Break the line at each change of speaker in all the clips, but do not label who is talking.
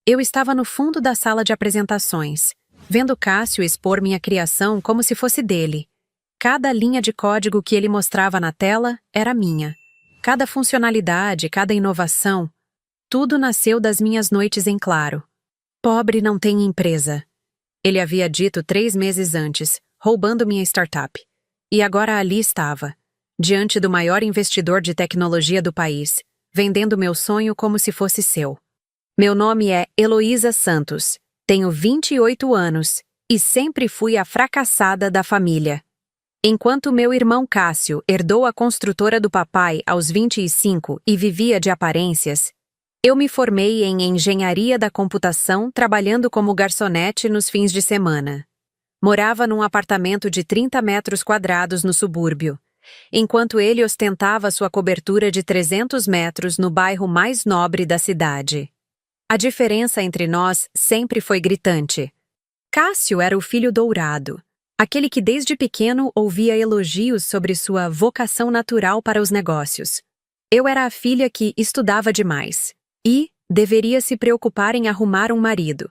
Eu estava no fundo da sala de apresentações, vendo Cássio expor minha criação como se fosse dele. Cada linha de código que ele mostrava na tela era minha. Cada funcionalidade, cada inovação, tudo nasceu das minhas noites em claro. Pobre não tem empresa. Ele havia dito 3 meses antes, roubando minha startup. E agora ali estava, diante do maior investidor de tecnologia do país, vendendo meu sonho como se fosse seu. Meu nome é Heloísa Santos, tenho 28 anos e sempre fui a fracassada da família. Enquanto meu irmão Cássio herdou a construtora do papai aos 25 e vivia de aparências, eu me formei em engenharia da computação trabalhando como garçonete nos fins de semana. Morava num apartamento de 30 metros quadrados no subúrbio, enquanto ele ostentava sua cobertura de 300 metros no bairro mais nobre da cidade. A diferença entre nós sempre foi gritante. Cássio era o filho dourado, aquele que desde pequeno ouvia elogios sobre sua vocação natural para os negócios. Eu era a filha que estudava demais e deveria se preocupar em arrumar um marido.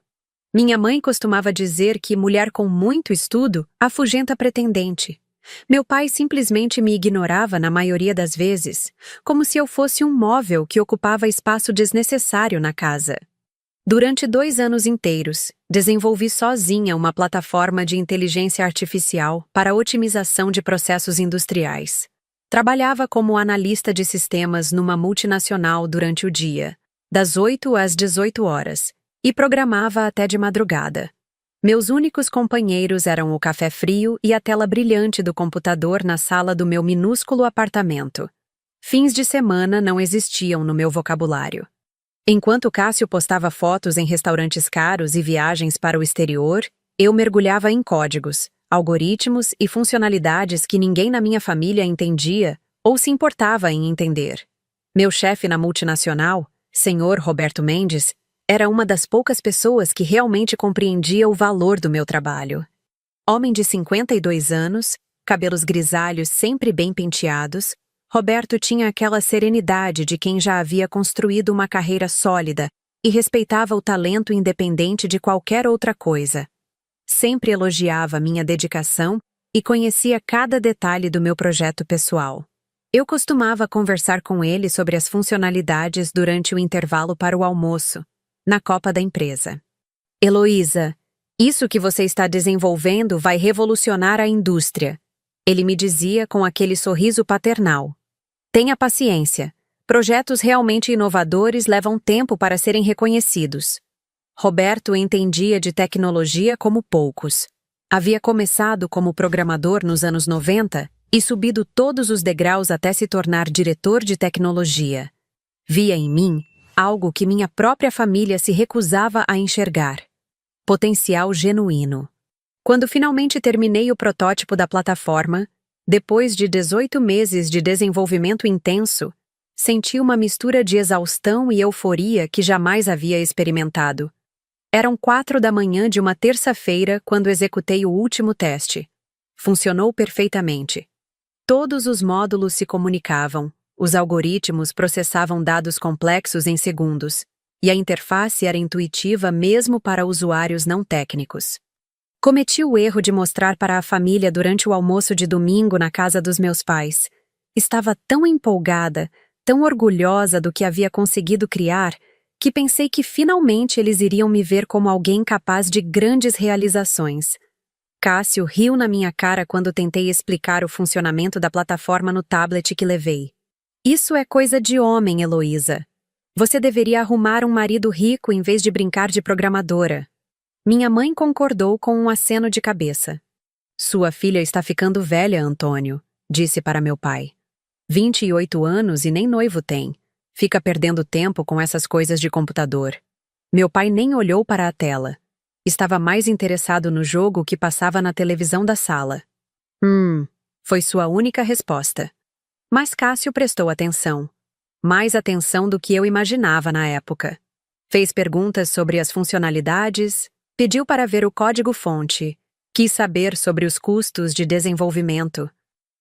Minha mãe costumava dizer que mulher com muito estudo afugenta pretendente. Meu pai simplesmente me ignorava na maioria das vezes, como se eu fosse um móvel que ocupava espaço desnecessário na casa. Durante 2 anos inteiros, desenvolvi sozinha uma plataforma de inteligência artificial para otimização de processos industriais. Trabalhava como analista de sistemas numa multinacional durante o dia, das 8 às 18 horas, e programava até de madrugada. Meus únicos companheiros eram o café frio e a tela brilhante do computador na sala do meu minúsculo apartamento. Fins de semana não existiam no meu vocabulário. Enquanto Cássio postava fotos em restaurantes caros e viagens para o exterior, eu mergulhava em códigos, algoritmos e funcionalidades que ninguém na minha família entendia ou se importava em entender. Meu chefe na multinacional, Sr. Roberto Mendes, era uma das poucas pessoas que realmente compreendia o valor do meu trabalho. Homem de 52 anos, cabelos grisalhos sempre bem penteados, Roberto tinha aquela serenidade de quem já havia construído uma carreira sólida e respeitava o talento independente de qualquer outra coisa. Sempre elogiava minha dedicação e conhecia cada detalhe do meu projeto pessoal. Eu costumava conversar com ele sobre as funcionalidades durante o intervalo para o almoço, na copa da empresa. Heloísa, isso que você está desenvolvendo vai revolucionar a indústria, ele me dizia com aquele sorriso paternal. Tenha paciência. Projetos realmente inovadores levam tempo para serem reconhecidos. Roberto entendia de tecnologia como poucos. Havia começado como programador nos anos 90 e subido todos os degraus até se tornar diretor de tecnologia. Via em mim algo que minha própria família se recusava a enxergar. Potencial genuíno. Quando finalmente terminei o protótipo da plataforma, depois de 18 meses de desenvolvimento intenso, senti uma mistura de exaustão e euforia que jamais havia experimentado. Eram 4 da manhã de uma terça-feira quando executei o último teste. Funcionou perfeitamente. Todos os módulos se comunicavam, os algoritmos processavam dados complexos em segundos, e a interface era intuitiva mesmo para usuários não técnicos. Cometi o erro de mostrar para a família durante o almoço de domingo na casa dos meus pais. Estava tão empolgada, tão orgulhosa do que havia conseguido criar, que pensei que finalmente eles iriam me ver como alguém capaz de grandes realizações. Cássio riu na minha cara quando tentei explicar o funcionamento da plataforma no tablet que levei. Isso é coisa de homem, Heloísa. Você deveria arrumar um marido rico em vez de brincar de programadora. Minha mãe concordou com um aceno de cabeça. Sua filha está ficando velha, Antônio, disse para meu pai. 28 anos e nem noivo tem. Fica perdendo tempo com essas coisas de computador. Meu pai nem olhou para a tela. Estava mais interessado no jogo que passava na televisão da sala. Foi sua única resposta. Mas Cássio prestou atenção. Mais atenção do que eu imaginava na época. Fez perguntas sobre as funcionalidades, pediu para ver o código-fonte, quis saber sobre os custos de desenvolvimento.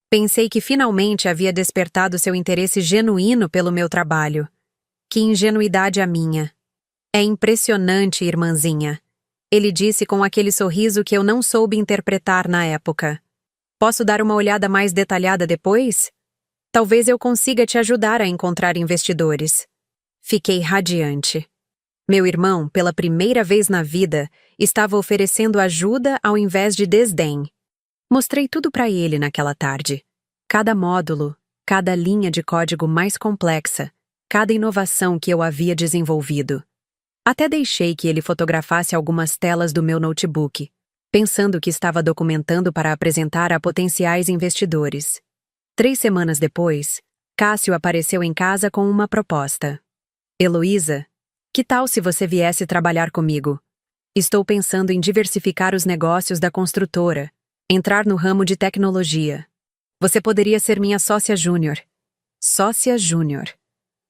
Pensei que finalmente havia despertado seu interesse genuíno pelo meu trabalho. Que ingenuidade a minha! É impressionante, irmãzinha. Ele disse com aquele sorriso que eu não soube interpretar na época. Posso dar uma olhada mais detalhada depois? Talvez eu consiga te ajudar a encontrar investidores. Fiquei radiante. Meu irmão, pela primeira vez na vida, estava oferecendo ajuda ao invés de desdém. Mostrei tudo para ele naquela tarde. Cada módulo, cada linha de código mais complexa, cada inovação que eu havia desenvolvido. Até deixei que ele fotografasse algumas telas do meu notebook, pensando que estava documentando para apresentar a potenciais investidores. 3 semanas depois, Cássio apareceu em casa com uma proposta. Heloísa, que tal se você viesse trabalhar comigo? Estou pensando em diversificar os negócios da construtora, entrar no ramo de tecnologia. Você poderia ser minha sócia júnior. Sócia júnior.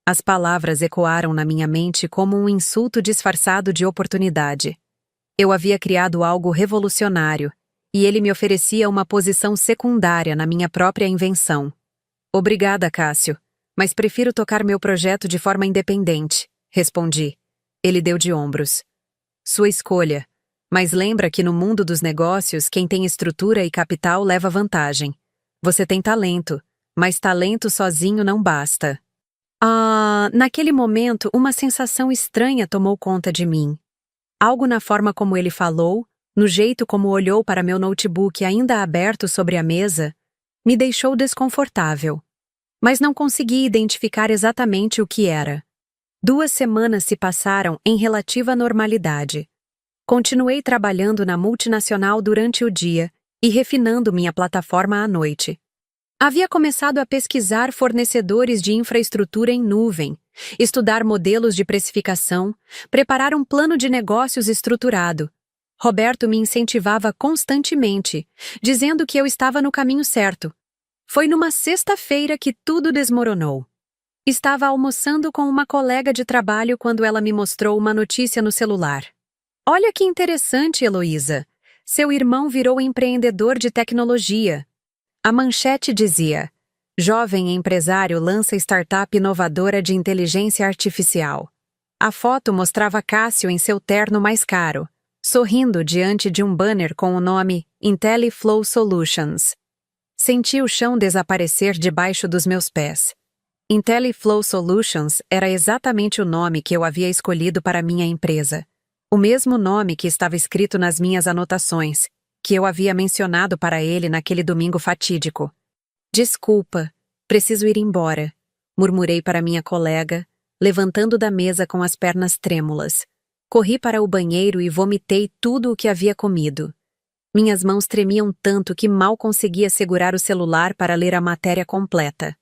As palavras ecoaram na minha mente como um insulto disfarçado de oportunidade. Eu havia criado algo revolucionário, e ele me oferecia uma posição secundária na minha própria invenção. Obrigada, Cássio, mas prefiro tocar meu projeto de forma independente, respondi. Ele deu de ombros. Sua escolha, mas lembra que no mundo dos negócios quem tem estrutura e capital leva vantagem. Você tem talento, mas talento sozinho não basta. Naquele momento, uma sensação estranha tomou conta de mim. Algo na forma como ele falou, no jeito como olhou para meu notebook ainda aberto sobre a mesa, me deixou desconfortável. Mas não consegui identificar exatamente o que era. 2 semanas se passaram em relativa normalidade. Continuei trabalhando na multinacional durante o dia e refinando minha plataforma à noite. Havia começado a pesquisar fornecedores de infraestrutura em nuvem, estudar modelos de precificação, preparar um plano de negócios estruturado. Roberto me incentivava constantemente, dizendo que eu estava no caminho certo. Foi numa sexta-feira que tudo desmoronou. Estava almoçando com uma colega de trabalho quando ela me mostrou uma notícia no celular. Olha que interessante, Heloísa. Seu irmão virou empreendedor de tecnologia. A manchete dizia: Jovem empresário lança startup inovadora de inteligência artificial. A foto mostrava Cássio em seu terno mais caro, sorrindo diante de um banner com o nome IntelliFlow Solutions. Senti o chão desaparecer debaixo dos meus pés. IntelliFlow Solutions era exatamente o nome que eu havia escolhido para minha empresa. O mesmo nome que estava escrito nas minhas anotações, que eu havia mencionado para ele naquele domingo fatídico. Desculpa, preciso ir embora, murmurei para minha colega, levantando da mesa com as pernas trêmulas. Corri para o banheiro e vomitei tudo o que havia comido. Minhas mãos tremiam tanto que mal conseguia segurar o celular para ler a matéria completa.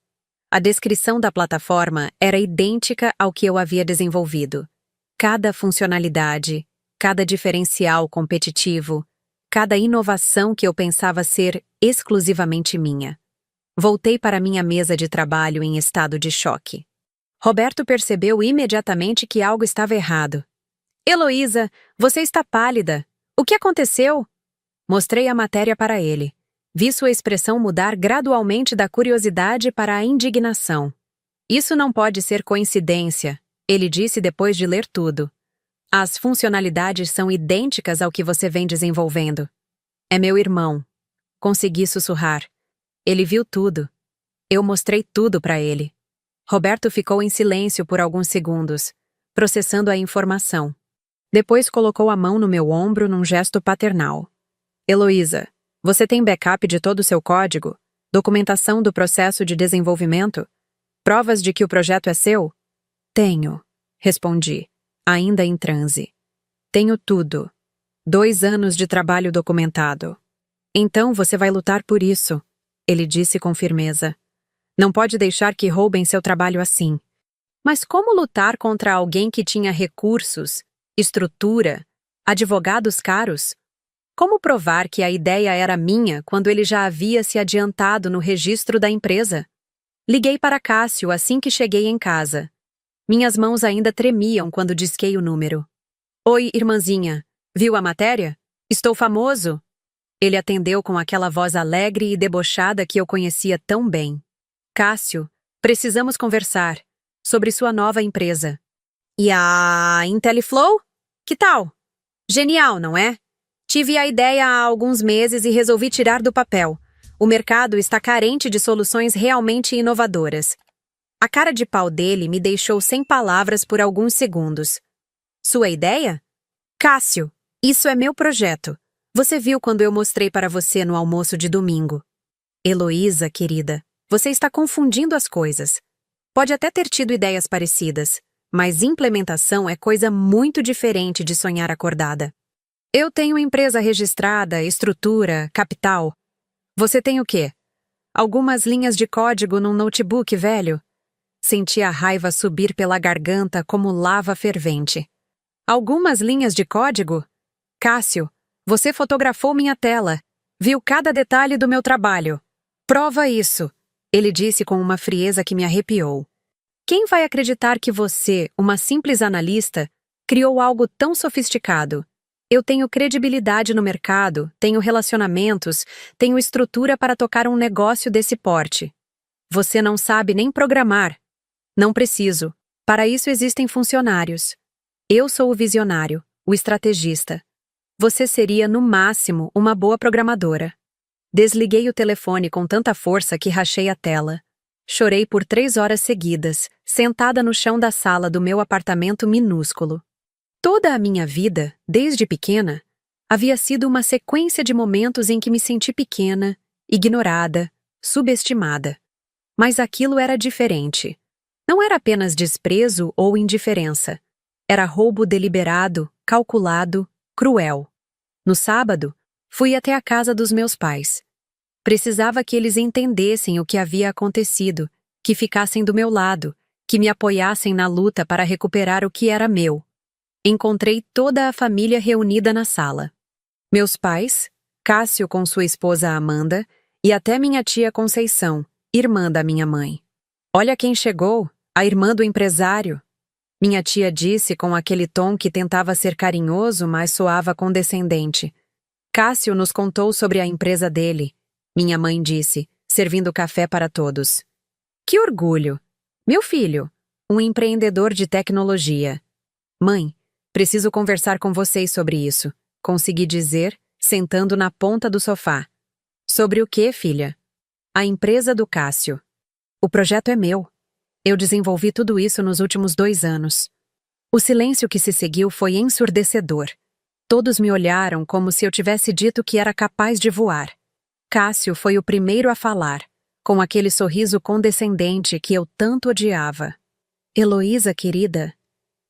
A descrição da plataforma era idêntica ao que eu havia desenvolvido. Cada funcionalidade, cada diferencial competitivo, cada inovação que eu pensava ser exclusivamente minha. Voltei para minha mesa de trabalho em estado de choque. Roberto percebeu imediatamente que algo estava errado. Heloísa, você está pálida. O que aconteceu? Mostrei a matéria para ele. Vi sua expressão mudar gradualmente da curiosidade para a indignação. Isso não pode ser coincidência, ele disse depois de ler tudo. As funcionalidades são idênticas ao que você vem desenvolvendo. É meu irmão. Consegui sussurrar. Ele viu tudo. Eu mostrei tudo para ele. Roberto ficou em silêncio por alguns segundos, processando a informação. Depois colocou a mão no meu ombro num gesto paternal. Heloísa, você tem backup de todo o seu código? Documentação do processo de desenvolvimento? Provas de que o projeto é seu? Tenho, respondi, ainda em transe. Tenho tudo. 2 anos de trabalho documentado. Então você vai lutar por isso, ele disse com firmeza. Não pode deixar que roubem seu trabalho assim. Mas como lutar contra alguém que tinha recursos, estrutura, advogados caros? Como provar que a ideia era minha quando ele já havia se adiantado no registro da empresa? Liguei para Cássio assim que cheguei em casa. Minhas mãos ainda tremiam quando disquei o número. Oi, irmãzinha. Viu a matéria? Estou famoso? Ele atendeu com aquela voz alegre e debochada que eu conhecia tão bem. Cássio, precisamos conversar sobre sua nova empresa. E a IntelliFlow? Que tal? Genial, não é? Tive a ideia há alguns meses e resolvi tirar do papel. O mercado está carente de soluções realmente inovadoras. A cara de pau dele me deixou sem palavras por alguns segundos. Sua ideia? Cássio, isso é meu projeto. Você viu quando eu mostrei para você no almoço de domingo. Heloísa, querida, você está confundindo as coisas. Pode até ter tido ideias parecidas, mas implementação é coisa muito diferente de sonhar acordada. Eu tenho empresa registrada, estrutura, capital. Você tem o quê? Algumas linhas de código num notebook velho? Senti a raiva subir pela garganta como lava fervente. Algumas linhas de código? Cássio, você fotografou minha tela. Viu cada detalhe do meu trabalho. Prova isso, ele disse com uma frieza que me arrepiou. Quem vai acreditar que você, uma simples analista, criou algo tão sofisticado? Eu tenho credibilidade no mercado, tenho relacionamentos, tenho estrutura para tocar um negócio desse porte. Você não sabe nem programar. Não preciso. Para isso existem funcionários. Eu sou o visionário, o estrategista. Você seria, no máximo, uma boa programadora. Desliguei o telefone com tanta força que rachei a tela. Chorei por 3 horas seguidas, sentada no chão da sala do meu apartamento minúsculo. Toda a minha vida, desde pequena, havia sido uma sequência de momentos em que me senti pequena, ignorada, subestimada. Mas aquilo era diferente. Não era apenas desprezo ou indiferença. Era roubo deliberado, calculado, cruel. No sábado, fui até a casa dos meus pais. Precisava que eles entendessem o que havia acontecido, que ficassem do meu lado, que me apoiassem na luta para recuperar o que era meu. Encontrei toda a família reunida na sala. Meus pais, Cássio com sua esposa Amanda e até minha tia Conceição, irmã da minha mãe. Olha quem chegou, a irmã do empresário. Minha tia disse com aquele tom que tentava ser carinhoso, mas soava condescendente. Cássio nos contou sobre a empresa dele, minha mãe disse, servindo café para todos. Que orgulho! Meu filho, um empreendedor de tecnologia. Mãe, preciso conversar com vocês sobre isso, consegui dizer, sentando na ponta do sofá. Sobre o quê, filha? A empresa do Cássio. O projeto é meu. Eu desenvolvi tudo isso nos últimos 2 anos. O silêncio que se seguiu foi ensurdecedor. Todos me olharam como se eu tivesse dito que era capaz de voar. Cássio foi o primeiro a falar, com aquele sorriso condescendente que eu tanto odiava. Heloísa, querida,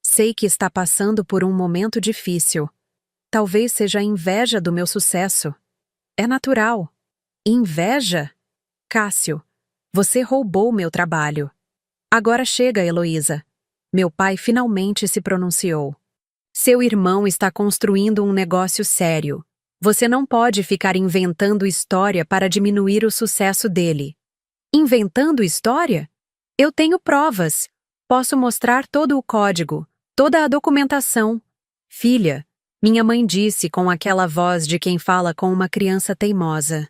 sei que está passando por um momento difícil. Talvez seja a inveja do meu sucesso. É natural. Inveja? Cássio, você roubou meu trabalho. Agora chega, Heloísa. Meu pai finalmente se pronunciou. Seu irmão está construindo um negócio sério. Você não pode ficar inventando história para diminuir o sucesso dele. Inventando história? Eu tenho provas. Posso mostrar todo o código, toda a documentação. Filha, minha mãe disse com aquela voz de quem fala com uma criança teimosa.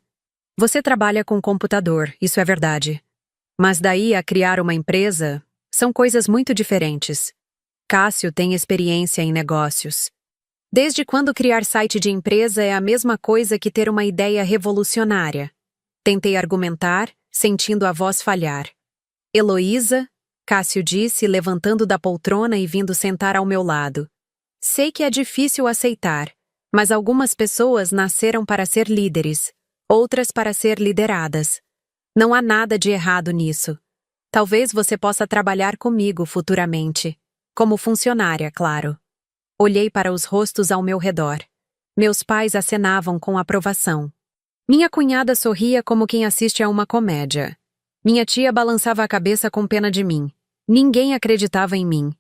Você trabalha com computador, isso é verdade. Mas daí a criar uma empresa, são coisas muito diferentes. Cássio tem experiência em negócios. Desde quando criar site de empresa é a mesma coisa que ter uma ideia revolucionária? Tentei argumentar, sentindo a voz falhar. Heloísa, Cássio disse, levantando da poltrona e vindo sentar ao meu lado. Sei que é difícil aceitar, mas algumas pessoas nasceram para ser líderes, outras para ser lideradas. Não há nada de errado nisso. Talvez você possa trabalhar comigo futuramente. Como funcionária, claro. Olhei para os rostos ao meu redor. Meus pais acenavam com aprovação. Minha cunhada sorria como quem assiste a uma comédia. Minha tia balançava a cabeça com pena de mim. Ninguém acreditava em mim.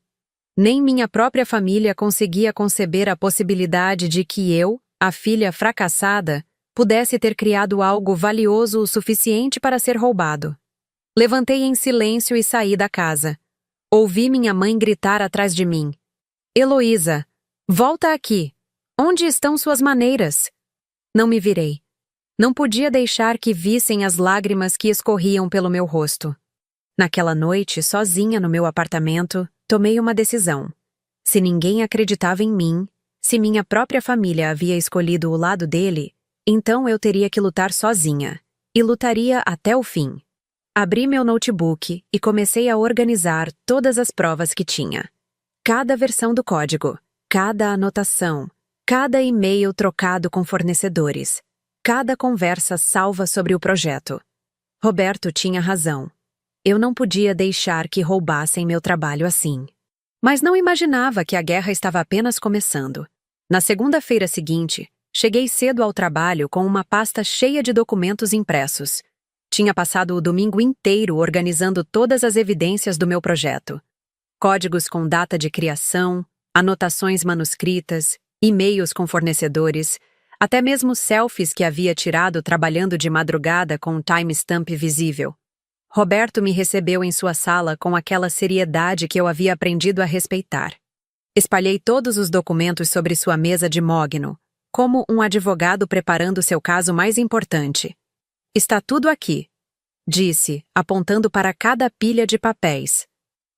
Nem minha própria família conseguia conceber a possibilidade de que eu, a filha fracassada, pudesse ter criado algo valioso o suficiente para ser roubado. Levantei em silêncio e saí da casa. Ouvi minha mãe gritar atrás de mim. Heloísa, volta aqui. Onde estão suas maneiras? Não me virei. Não podia deixar que vissem as lágrimas que escorriam pelo meu rosto. Naquela noite, sozinha no meu apartamento, tomei uma decisão. Se ninguém acreditava em mim, se minha própria família havia escolhido o lado dele, então eu teria que lutar sozinha. E lutaria até o fim. Abri meu notebook e comecei a organizar todas as provas que tinha. Cada versão do código, cada anotação, cada e-mail trocado com fornecedores, cada conversa salva sobre o projeto. Roberto tinha razão. Eu não podia deixar que roubassem meu trabalho assim. Mas não imaginava que a guerra estava apenas começando. Na segunda-feira seguinte, cheguei cedo ao trabalho com uma pasta cheia de documentos impressos. Tinha passado o domingo inteiro organizando todas as evidências do meu projeto. Códigos com data de criação, anotações manuscritas, e-mails com fornecedores, até mesmo selfies que havia tirado trabalhando de madrugada com um timestamp visível. Roberto me recebeu em sua sala com aquela seriedade que eu havia aprendido a respeitar. Espalhei todos os documentos sobre sua mesa de mogno, como um advogado preparando seu caso mais importante. Está tudo aqui, disse, apontando para cada pilha de papéis.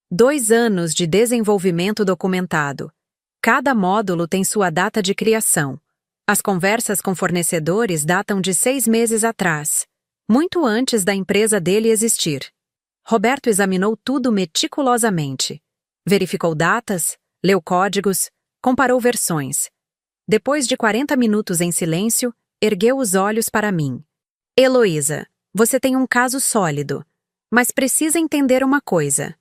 2 anos de desenvolvimento documentado. Cada módulo tem sua data de criação. As conversas com fornecedores datam de 6 meses atrás, muito antes da empresa dele existir. Roberto examinou tudo meticulosamente. Verificou datas, leu códigos, comparou versões. Depois de 40 minutos em silêncio, ergueu os olhos para mim. Heloísa, você tem um caso sólido, mas precisa entender uma coisa.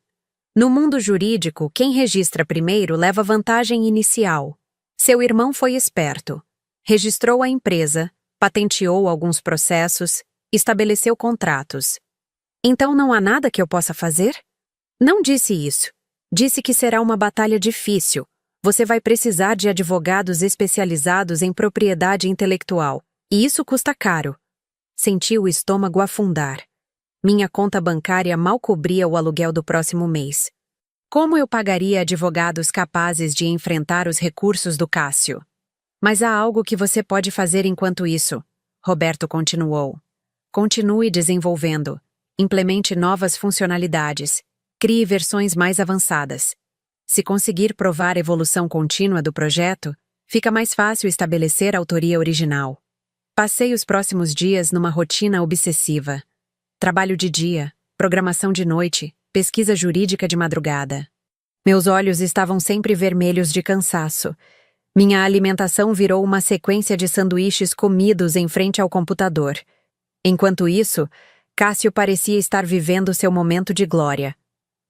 No mundo jurídico, quem registra primeiro leva vantagem inicial. Seu irmão foi esperto. Registrou a empresa, patenteou alguns processos, estabeleceu contratos. Então não há nada que eu possa fazer? Não disse isso. Disse que será uma batalha difícil. Você vai precisar de advogados especializados em propriedade intelectual, e isso custa caro. Senti o estômago afundar. Minha conta bancária mal cobria o aluguel do próximo mês. Como eu pagaria advogados capazes de enfrentar os recursos do Cássio? Mas há algo que você pode fazer enquanto isso, Roberto continuou. Continue desenvolvendo. Implemente novas funcionalidades. Crie versões mais avançadas. Se conseguir provar a evolução contínua do projeto, fica mais fácil estabelecer a autoria original. Passei os próximos dias numa rotina obsessiva. Trabalho de dia, programação de noite, pesquisa jurídica de madrugada. Meus olhos estavam sempre vermelhos de cansaço. Minha alimentação virou uma sequência de sanduíches comidos em frente ao computador. Enquanto isso, Cássio parecia estar vivendo seu momento de glória.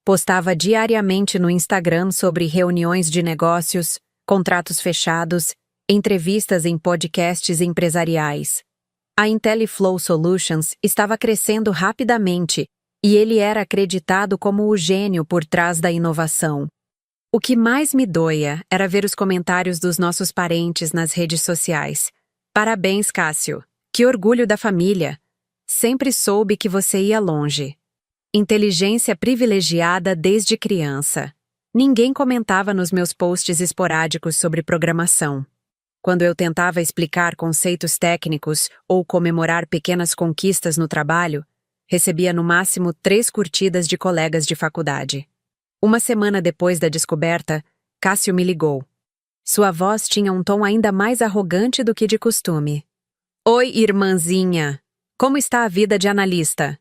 Postava diariamente no Instagram sobre reuniões de negócios, contratos fechados, entrevistas em podcasts empresariais. A IntelliFlow Solutions estava crescendo rapidamente e ele era acreditado como o gênio por trás da inovação. O que mais me doía era ver os comentários dos nossos parentes nas redes sociais. Parabéns, Cássio. Que orgulho da família. Sempre soube que você ia longe. Inteligência privilegiada desde criança. Ninguém comentava nos meus posts esporádicos sobre programação. Quando eu tentava explicar conceitos técnicos ou comemorar pequenas conquistas no trabalho, recebia no máximo 3 curtidas de colegas de faculdade. Uma semana depois da descoberta, Cássio me ligou. Sua voz tinha um tom ainda mais arrogante do que de costume. Oi, irmãzinha. Como está a vida de analista?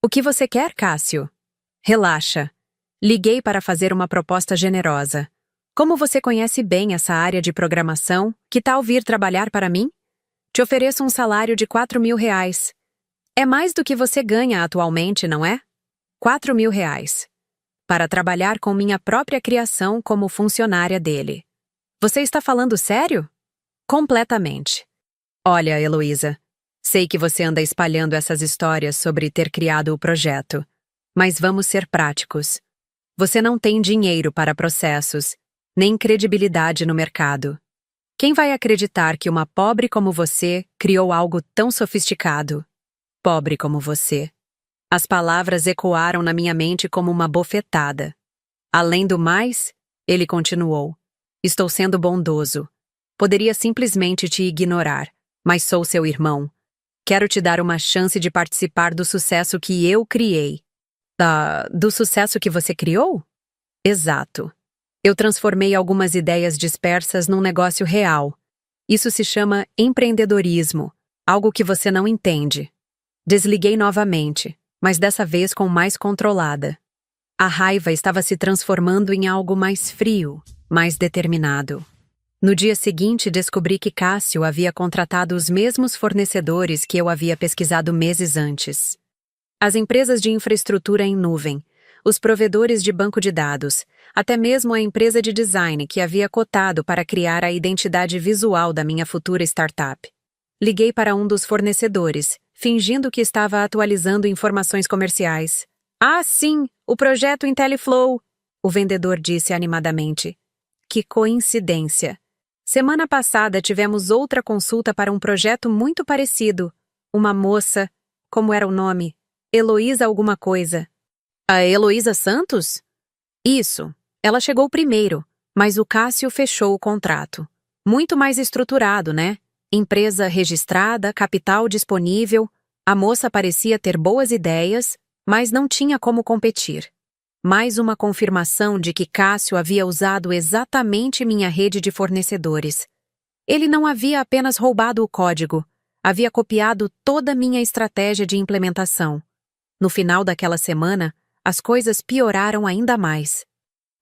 O que você quer, Cássio? Relaxa. Liguei para fazer uma proposta generosa. Como você conhece bem essa área de programação, que tal vir trabalhar para mim? Te ofereço um salário de R$ 4.000. É mais do que você ganha atualmente, não é? R$ 4.000. Para trabalhar com minha própria criação como funcionária dele. Você está falando sério? Completamente. Olha, Heloísa, sei que você anda espalhando essas histórias sobre ter criado o projeto, mas vamos ser práticos. Você não tem dinheiro para processos, nem credibilidade no mercado. Quem vai acreditar que uma pobre como você criou algo tão sofisticado? Pobre como você. As palavras ecoaram na minha mente como uma bofetada. Além do mais, ele continuou, estou sendo bondoso. Poderia simplesmente te ignorar, mas sou seu irmão. Quero te dar uma chance de participar do sucesso que eu criei. Do sucesso que você criou? Exato. Eu transformei algumas ideias dispersas num negócio real. Isso se chama empreendedorismo, algo que você não entende. Desliguei novamente, mas dessa vez com mais controlada. A raiva estava se transformando em algo mais frio, mais determinado. No dia seguinte, descobri que Cássio havia contratado os mesmos fornecedores que eu havia pesquisado meses antes. As empresas de infraestrutura em nuvem, os provedores de banco de dados, até mesmo a empresa de design que havia cotado para criar a identidade visual da minha futura startup. Liguei para um dos fornecedores, fingindo que estava atualizando informações comerciais. "Ah, sim, o projeto IntelliFlow", o vendedor disse animadamente. Que coincidência! Semana passada tivemos outra consulta para um projeto muito parecido. Uma moça, como era o nome? Heloísa alguma coisa. A Heloísa Santos? Isso. Ela chegou primeiro, mas o Cássio fechou o contrato. Muito mais estruturado, né? Empresa registrada, capital disponível. A moça parecia ter boas ideias, mas não tinha como competir. Mais uma confirmação de que Cássio havia usado exatamente minha rede de fornecedores. Ele não havia apenas roubado o código, havia copiado toda minha estratégia de implementação. No final daquela semana, as coisas pioraram ainda mais.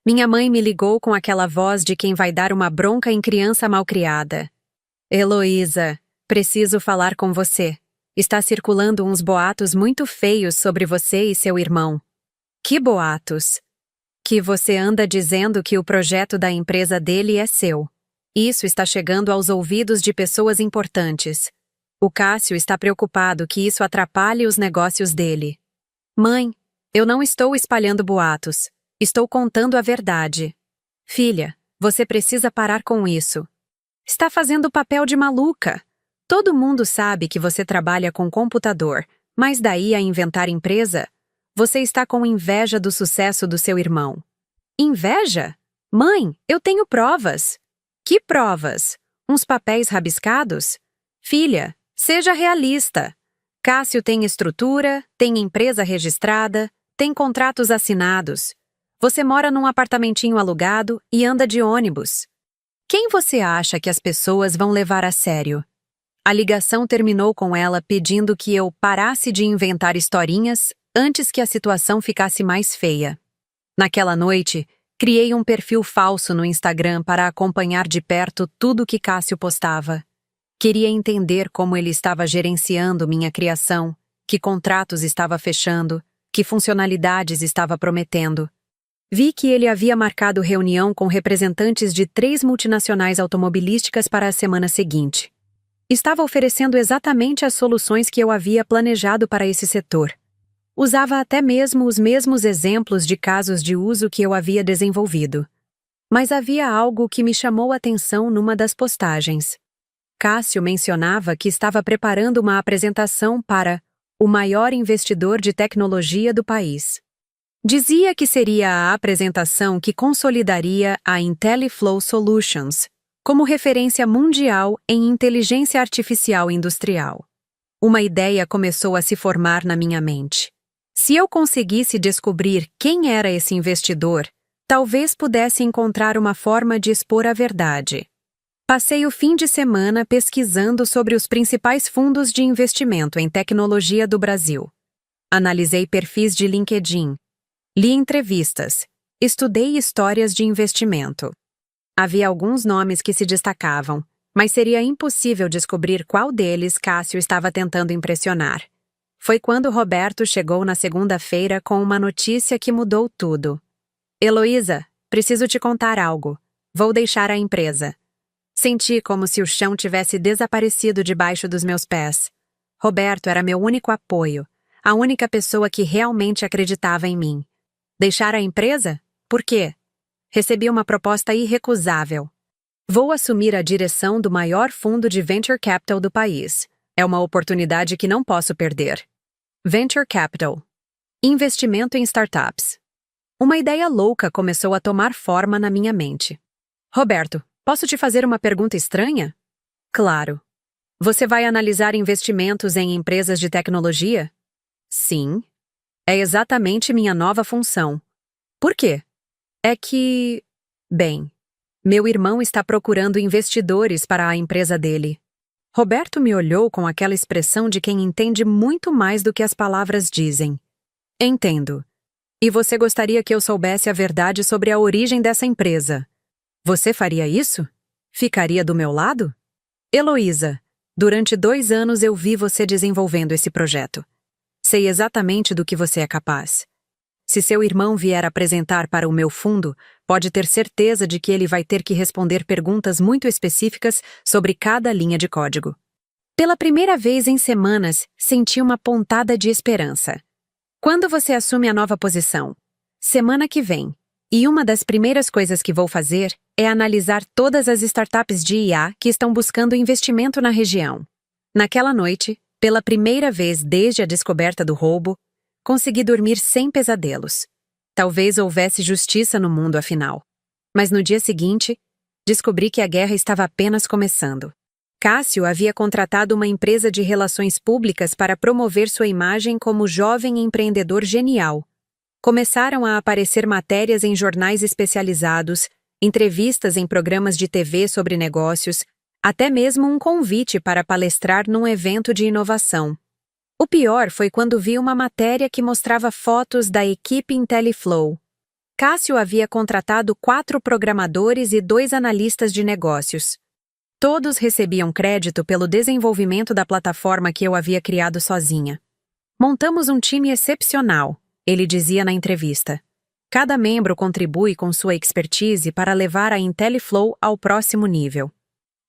Minha mãe me ligou com aquela voz de quem vai dar uma bronca em criança malcriada. "Heloísa, preciso falar com você. Está circulando uns boatos muito feios sobre você e seu irmão." "Que boatos?" "Que você anda dizendo que o projeto da empresa dele é seu. Isso está chegando aos ouvidos de pessoas importantes. O Cássio está preocupado que isso atrapalhe os negócios dele." "Mãe, eu não estou espalhando boatos. Estou contando a verdade." "Filha, você precisa parar com isso. Está fazendo papel de maluca. Todo mundo sabe que você trabalha com computador, mas daí a inventar empresa? Você está com inveja do sucesso do seu irmão." "Inveja? Mãe, eu tenho provas." "Que provas? Uns papéis rabiscados?" "Filha, seja realista. Cássio tem estrutura, tem empresa registrada, tem contratos assinados. Você mora num apartamentinho alugado e anda de ônibus. Quem você acha que as pessoas vão levar a sério?" A ligação terminou com ela pedindo que eu parasse de inventar historinhas antes que a situação ficasse mais feia. Naquela noite, criei um perfil falso no Instagram para acompanhar de perto tudo que Cássio postava. Queria entender como ele estava gerenciando minha criação, que contratos estava fechando, que funcionalidades estava prometendo. Vi que ele havia marcado reunião com representantes de 3 multinacionais automobilísticas para a semana seguinte. Estava oferecendo exatamente as soluções que eu havia planejado para esse setor. Usava até mesmo os mesmos exemplos de casos de uso que eu havia desenvolvido. Mas havia algo que me chamou a atenção numa das postagens. Cássio mencionava que estava preparando uma apresentação para o maior investidor de tecnologia do país. Dizia que seria a apresentação que consolidaria a IntelliFlow Solutions como referência mundial em inteligência artificial industrial. Uma ideia começou a se formar na minha mente. Se eu conseguisse descobrir quem era esse investidor, talvez pudesse encontrar uma forma de expor a verdade. Passei o fim de semana pesquisando sobre os principais fundos de investimento em tecnologia do Brasil. Analisei perfis de LinkedIn, li entrevistas, estudei histórias de investimento. Havia alguns nomes que se destacavam, mas seria impossível descobrir qual deles Cássio estava tentando impressionar. Foi quando Roberto chegou na segunda-feira com uma notícia que mudou tudo. "Heloísa, preciso te contar algo. Vou deixar a empresa." Senti como se o chão tivesse desaparecido debaixo dos meus pés. Roberto era meu único apoio, a única pessoa que realmente acreditava em mim. Deixar a empresa? Por quê? Recebi uma proposta irrecusável. Vou assumir a direção do maior fundo de venture capital do país. É uma oportunidade que não posso perder. Venture capital. Investimento em startups. Uma ideia louca começou a tomar forma na minha mente. "Roberto, posso te fazer uma pergunta estranha?" "Claro." "Você vai analisar investimentos em empresas de tecnologia?" "Sim." "É exatamente minha nova função." "Por quê?" "É que..." Bem, meu irmão está procurando investidores para a empresa dele. Roberto me olhou com aquela expressão de quem entende muito mais do que as palavras dizem. Entendo. E você gostaria que eu soubesse a verdade sobre a origem dessa empresa? Você faria isso? Ficaria do meu lado? Heloísa, durante 2 anos eu vi você desenvolvendo esse projeto. Sei exatamente do que você é capaz. Se seu irmão vier apresentar para o meu fundo, pode ter certeza de que ele vai ter que responder perguntas muito específicas sobre cada linha de código. Pela primeira vez em semanas, senti uma pontada de esperança. Quando você assume a nova posição? Semana que vem. E uma das primeiras coisas que vou fazer é analisar todas as startups de IA que estão buscando investimento na região. Naquela noite, pela primeira vez desde a descoberta do roubo, consegui dormir sem pesadelos. Talvez houvesse justiça no mundo afinal. Mas no dia seguinte, descobri que a guerra estava apenas começando. Cássio havia contratado uma empresa de relações públicas para promover sua imagem como jovem empreendedor genial. Começaram a aparecer matérias em jornais especializados, entrevistas em programas de TV sobre negócios, até mesmo um convite para palestrar num evento de inovação. O pior foi quando vi uma matéria que mostrava fotos da equipe IntelliFlow. Cássio havia contratado 4 programadores e 2 analistas de negócios. Todos recebiam crédito pelo desenvolvimento da plataforma que eu havia criado sozinha. Montamos um time excepcional, ele dizia na entrevista. Cada membro contribui com sua expertise para levar a IntelliFlow ao próximo nível.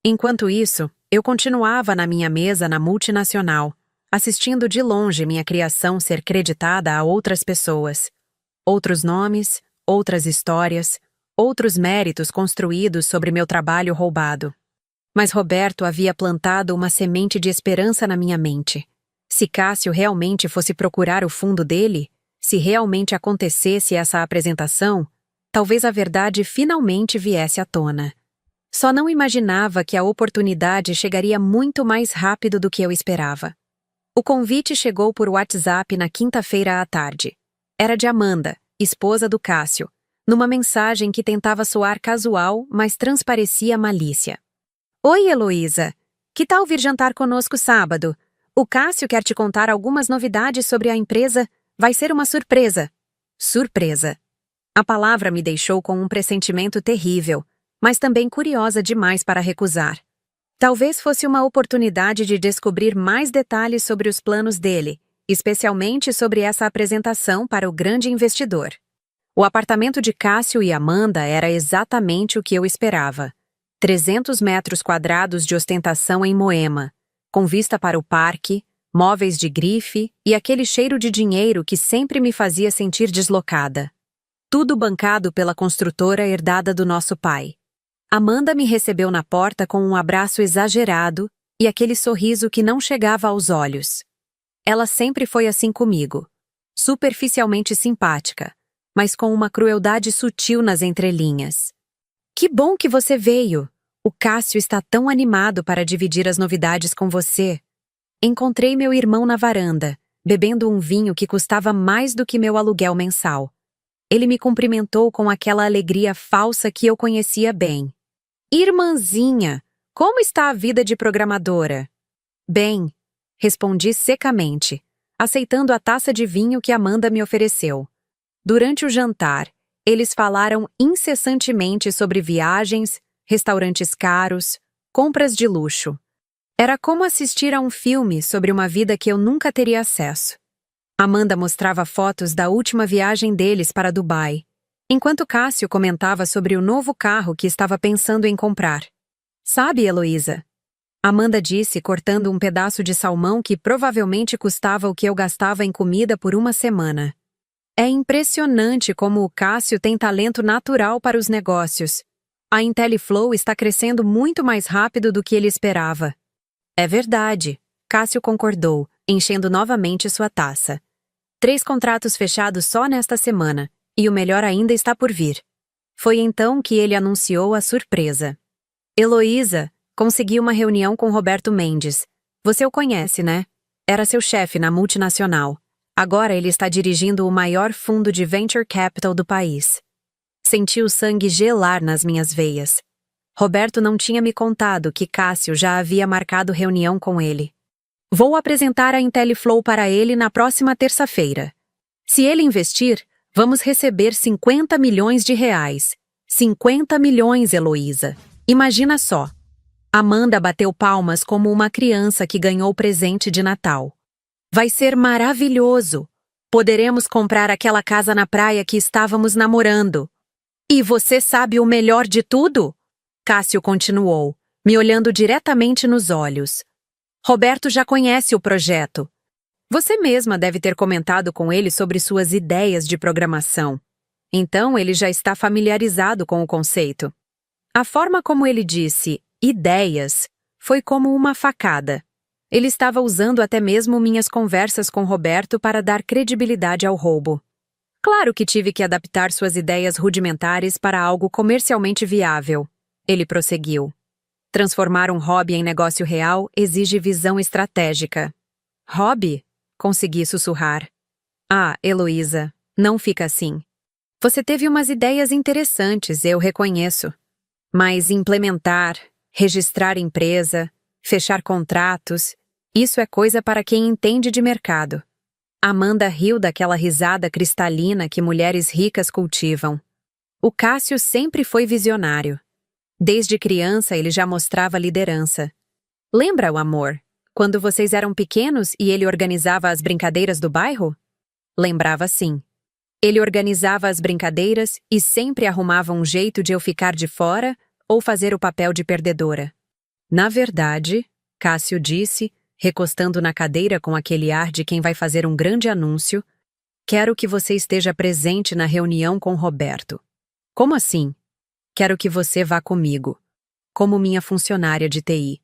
Enquanto isso, eu continuava na minha mesa na multinacional, assistindo de longe minha criação ser creditada a outras pessoas. Outros nomes, outras histórias, outros méritos construídos sobre meu trabalho roubado. Mas Roberto havia plantado uma semente de esperança na minha mente. Se Cássio realmente fosse procurar o fundo dele, se realmente acontecesse essa apresentação, talvez a verdade finalmente viesse à tona. Só não imaginava que a oportunidade chegaria muito mais rápido do que eu esperava. O convite chegou por WhatsApp na quinta-feira à tarde. Era de Amanda, esposa do Cássio, numa mensagem que tentava soar casual, mas transparecia malícia. Oi, Heloísa. Que tal vir jantar conosco sábado? O Cássio quer te contar algumas novidades sobre a empresa. Vai ser uma surpresa. Surpresa. A palavra me deixou com um pressentimento terrível, mas também curiosa demais para recusar. Talvez fosse uma oportunidade de descobrir mais detalhes sobre os planos dele, especialmente sobre essa apresentação para o grande investidor. O apartamento de Cássio e Amanda era exatamente o que eu esperava. 300 metros quadrados de ostentação em Moema, com vista para o parque, móveis de grife e aquele cheiro de dinheiro que sempre me fazia sentir deslocada. Tudo bancado pela construtora herdada do nosso pai. Amanda me recebeu na porta com um abraço exagerado e aquele sorriso que não chegava aos olhos. Ela sempre foi assim comigo, superficialmente simpática, mas com uma crueldade sutil nas entrelinhas. Que bom que você veio! O Cássio está tão animado para dividir as novidades com você. Encontrei meu irmão na varanda, bebendo um vinho que custava mais do que meu aluguel mensal. Ele me cumprimentou com aquela alegria falsa que eu conhecia bem. Irmãzinha, como está a vida de programadora? Bem, respondi secamente, aceitando a taça de vinho que Amanda me ofereceu. Durante o jantar, eles falaram incessantemente sobre viagens, restaurantes caros, compras de luxo. Era como assistir a um filme sobre uma vida que eu nunca teria acesso. Amanda mostrava fotos da última viagem deles para Dubai, enquanto Cássio comentava sobre o novo carro que estava pensando em comprar. Sabe, Heloísa? Amanda disse, cortando um pedaço de salmão que provavelmente custava o que eu gastava em comida por uma semana. É impressionante como o Cássio tem talento natural para os negócios. A IntelliFlow está crescendo muito mais rápido do que ele esperava. É verdade, Cássio concordou, enchendo novamente sua taça. 3 contratos fechados só nesta semana, e o melhor ainda está por vir. Foi então que ele anunciou a surpresa. Heloísa, consegui uma reunião com Roberto Mendes. Você o conhece, né? Era seu chefe na multinacional. Agora ele está dirigindo o maior fundo de venture capital do país. Senti o sangue gelar nas minhas veias. Roberto não tinha me contado que Cássio já havia marcado reunião com ele. Vou apresentar a IntelliFlow para ele na próxima terça-feira. Se ele investir, vamos receber 50 milhões de reais. 50 milhões, Heloísa. Imagina só. Amanda bateu palmas como uma criança que ganhou presente de Natal. Vai ser maravilhoso. Poderemos comprar aquela casa na praia que estávamos namorando. E você sabe o melhor de tudo? Cássio continuou, me olhando diretamente nos olhos. Roberto já conhece o projeto. Você mesma deve ter comentado com ele sobre suas ideias de programação. Então ele já está familiarizado com o conceito. A forma como ele disse ideias foi como uma facada. Ele estava usando até mesmo minhas conversas com Roberto para dar credibilidade ao roubo. Claro que tive que adaptar suas ideias rudimentares para algo comercialmente viável. Ele prosseguiu. Transformar um hobby em negócio real exige visão estratégica. Hobby? Consegui sussurrar. Ah, Heloísa, não fica assim. Você teve umas ideias interessantes, eu reconheço. Mas implementar, registrar empresa, fechar contratos, isso é coisa para quem entende de mercado. Amanda riu daquela risada cristalina que mulheres ricas cultivam. O Cássio sempre foi visionário. Desde criança ele já mostrava liderança. Lembra, o amor, quando vocês eram pequenos e ele organizava as brincadeiras do bairro? Lembrava sim. Ele organizava as brincadeiras e sempre arrumava um jeito de eu ficar de fora ou fazer o papel de perdedora. Na verdade, Cássio disse, recostando na cadeira com aquele ar de quem vai fazer um grande anúncio, quero que você esteja presente na reunião com Roberto. Como assim? Quero que você vá comigo, como minha funcionária de TI.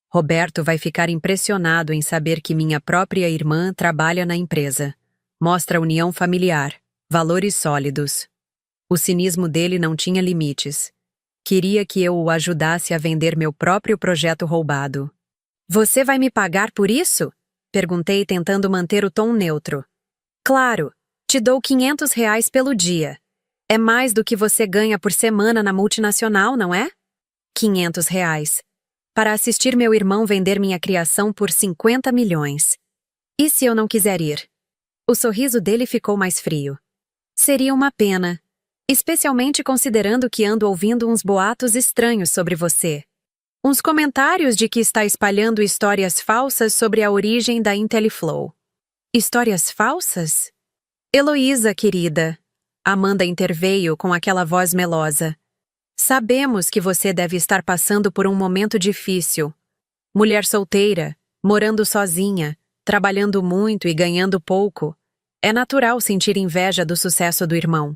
Roberto vai ficar impressionado em saber que minha própria irmã trabalha na empresa. Mostra união familiar, valores sólidos. O cinismo dele não tinha limites. Queria que eu o ajudasse a vender meu próprio projeto roubado. Você vai me pagar por isso? Perguntei tentando manter o tom neutro. Claro, te dou R$ 500 pelo dia. É mais do que você ganha por semana na multinacional, não é? R$ 500. Para assistir meu irmão vender minha criação por 50 milhões. E se eu não quiser ir? O sorriso dele ficou mais frio. Seria uma pena, especialmente considerando que ando ouvindo uns boatos estranhos sobre você. Uns comentários de que está espalhando histórias falsas sobre a origem da IntelliFlow. Histórias falsas? Heloísa, querida. Amanda interveio com aquela voz melosa. Sabemos que você deve estar passando por um momento difícil. Mulher solteira, morando sozinha, trabalhando muito e ganhando pouco. É natural sentir inveja do sucesso do irmão.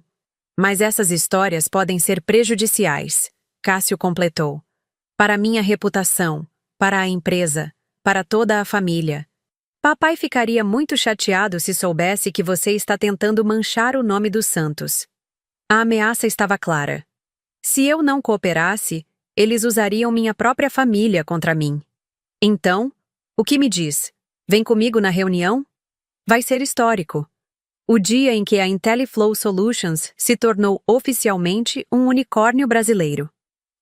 Mas essas histórias podem ser prejudiciais, Cássio completou. Para minha reputação, para a empresa, para toda a família. Papai ficaria muito chateado se soubesse que você está tentando manchar o nome dos Santos. A ameaça estava clara. Se eu não cooperasse, eles usariam minha própria família contra mim. Então, o que me diz? Vem comigo na reunião? Vai ser histórico. O dia em que a IntelliFlow Solutions se tornou oficialmente um unicórnio brasileiro.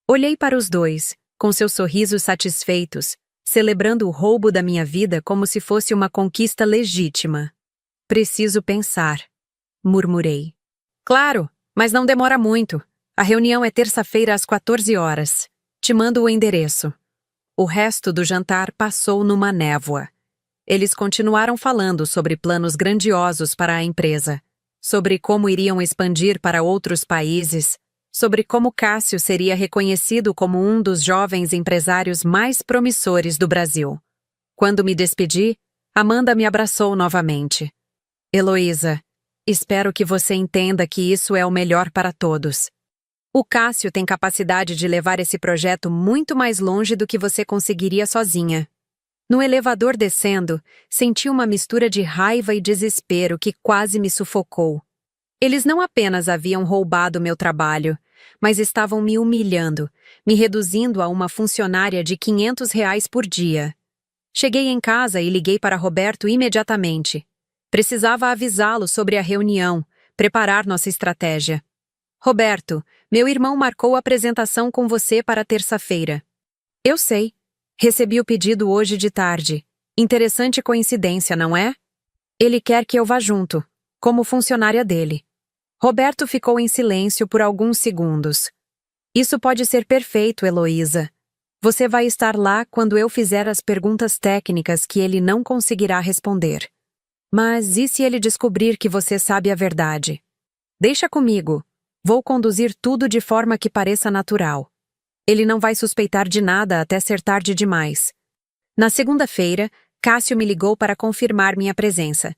Olhei para os dois, com seus sorrisos satisfeitos, celebrando o roubo da minha vida como se fosse uma conquista legítima. Preciso pensar, murmurei. Claro, mas não demora muito. A reunião é terça-feira às 14 horas. Te mando o endereço. O resto do jantar passou numa névoa. Eles continuaram falando sobre planos grandiosos para a empresa, sobre como iriam expandir para outros países, sobre como Cássio seria reconhecido como um dos jovens empresários mais promissores do Brasil. Quando me despedi, Amanda me abraçou novamente. Heloísa, espero que você entenda que isso é o melhor para todos. O Cássio tem capacidade de levar esse projeto muito mais longe do que você conseguiria sozinha. No elevador descendo, senti uma mistura de raiva e desespero que quase me sufocou. Eles não apenas haviam roubado meu trabalho, mas estavam me humilhando, me reduzindo a uma funcionária de R$ 500 por dia. Cheguei em casa e liguei para Roberto imediatamente. Precisava avisá-lo sobre a reunião, preparar nossa estratégia. Roberto, meu irmão marcou a apresentação com você para terça-feira. Eu sei. Recebi o pedido hoje de tarde. Interessante coincidência, não é? Ele quer que eu vá junto, como funcionária dele. Roberto ficou em silêncio por alguns segundos. Isso pode ser perfeito, Heloísa. Você vai estar lá quando eu fizer as perguntas técnicas que ele não conseguirá responder. Mas e se ele descobrir que você sabe a verdade? Deixa comigo. Vou conduzir tudo de forma que pareça natural. Ele não vai suspeitar de nada até ser tarde demais. Na segunda-feira, Cássio me ligou para confirmar minha presença.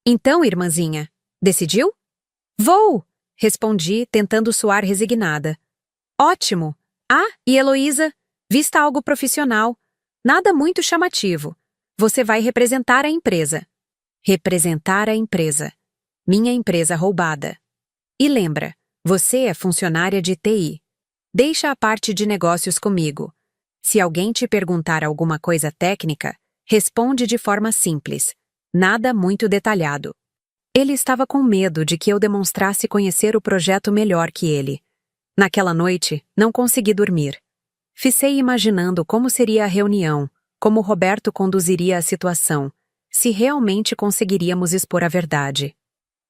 Então, irmãzinha, decidiu? Vou! Respondi, tentando soar resignada. Ótimo! Ah, e Heloísa, vista algo profissional. Nada muito chamativo. Você vai representar a empresa. Representar a empresa. Minha empresa roubada. E lembra, você é funcionária de TI. Deixa a parte de negócios comigo. Se alguém te perguntar alguma coisa técnica, responde de forma simples. Nada muito detalhado. Ele estava com medo de que eu demonstrasse conhecer o projeto melhor que ele. Naquela noite, não consegui dormir. Ficei imaginando como seria a reunião, como Roberto conduziria a situação, se realmente conseguiríamos expor a verdade.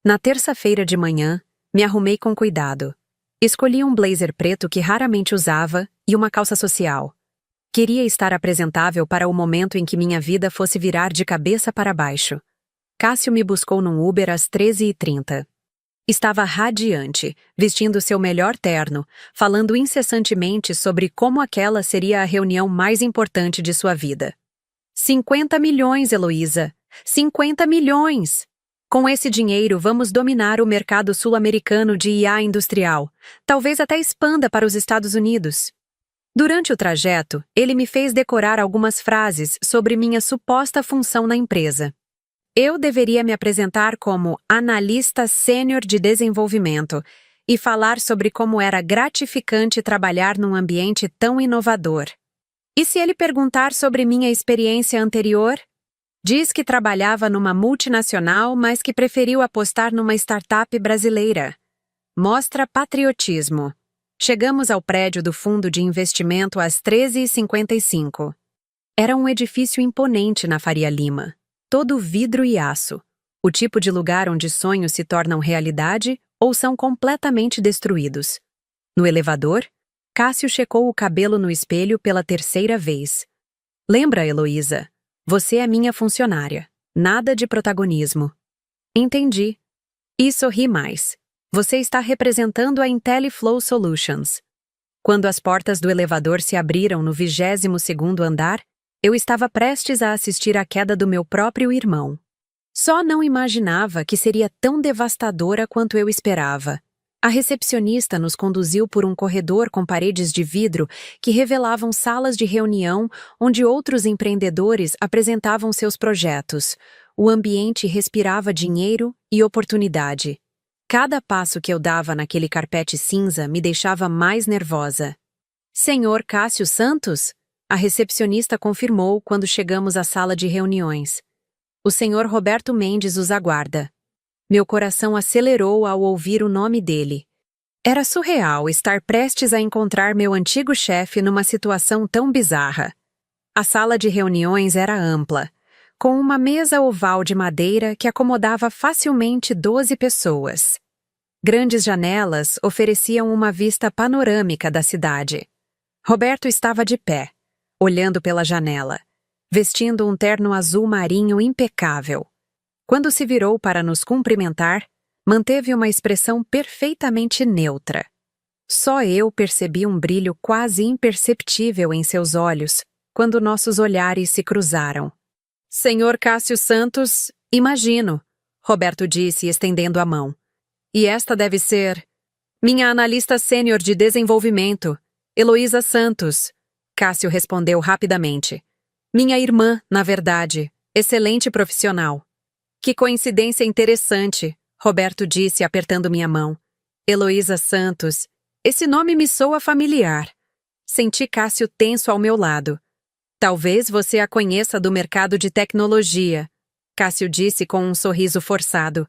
Na terça-feira de manhã, me arrumei com cuidado. Escolhi um blazer preto que raramente usava e uma calça social. Queria estar apresentável para o momento em que minha vida fosse virar de cabeça para baixo. Cássio me buscou num Uber às 13h30. Estava radiante, vestindo seu melhor terno, falando incessantemente sobre como aquela seria a reunião mais importante de sua vida. 50 milhões, Heloísa! 50 milhões! Com esse dinheiro, vamos dominar o mercado sul-americano de IA industrial. Talvez até expanda para os Estados Unidos. Durante o trajeto, ele me fez decorar algumas frases sobre minha suposta função na empresa. Eu deveria me apresentar como analista sênior de desenvolvimento e falar sobre como era gratificante trabalhar num ambiente tão inovador. E se ele perguntar sobre minha experiência anterior? Diz que trabalhava numa multinacional, mas que preferiu apostar numa startup brasileira. Mostra patriotismo. Chegamos ao prédio do fundo de investimento às 13h55. Era um edifício imponente na Faria Lima, todo vidro e aço, o tipo de lugar onde sonhos se tornam realidade ou são completamente destruídos. No elevador, Cássio checou o cabelo no espelho pela terceira vez. Lembra, Heloísa? Você é minha funcionária. Nada de protagonismo. Entendi. E sorri mais. Você está representando a IntelliFlow Solutions. Quando as portas do elevador se abriram no 22º andar, eu estava prestes a assistir à queda do meu próprio irmão. Só não imaginava que seria tão devastadora quanto eu esperava. A recepcionista nos conduziu por um corredor com paredes de vidro que revelavam salas de reunião onde outros empreendedores apresentavam seus projetos. O ambiente respirava dinheiro e oportunidade. Cada passo que eu dava naquele carpete cinza me deixava mais nervosa. Senhor Cássio Santos? A recepcionista confirmou quando chegamos à sala de reuniões. O senhor Roberto Mendes os aguarda. Meu coração acelerou ao ouvir o nome dele. Era surreal estar prestes a encontrar meu antigo chefe numa situação tão bizarra. A sala de reuniões era ampla, com uma mesa oval de madeira que acomodava facilmente 12 pessoas. Grandes janelas ofereciam uma vista panorâmica da cidade. Roberto estava de pé, olhando pela janela, vestindo um terno azul marinho impecável. Quando se virou para nos cumprimentar, manteve uma expressão perfeitamente neutra. Só eu percebi um brilho quase imperceptível em seus olhos quando nossos olhares se cruzaram. Senhor Cássio Santos, imagino, Roberto disse, estendendo a mão. E esta deve ser minha analista sênior de desenvolvimento, Heloísa Santos. Cássio respondeu rapidamente. Minha irmã, na verdade, excelente profissional. Que coincidência interessante, Roberto disse, apertando minha mão. Heloísa Santos. Esse nome me soa familiar. Senti Cássio tenso ao meu lado. Talvez você a conheça do mercado de tecnologia, Cássio disse com um sorriso forçado.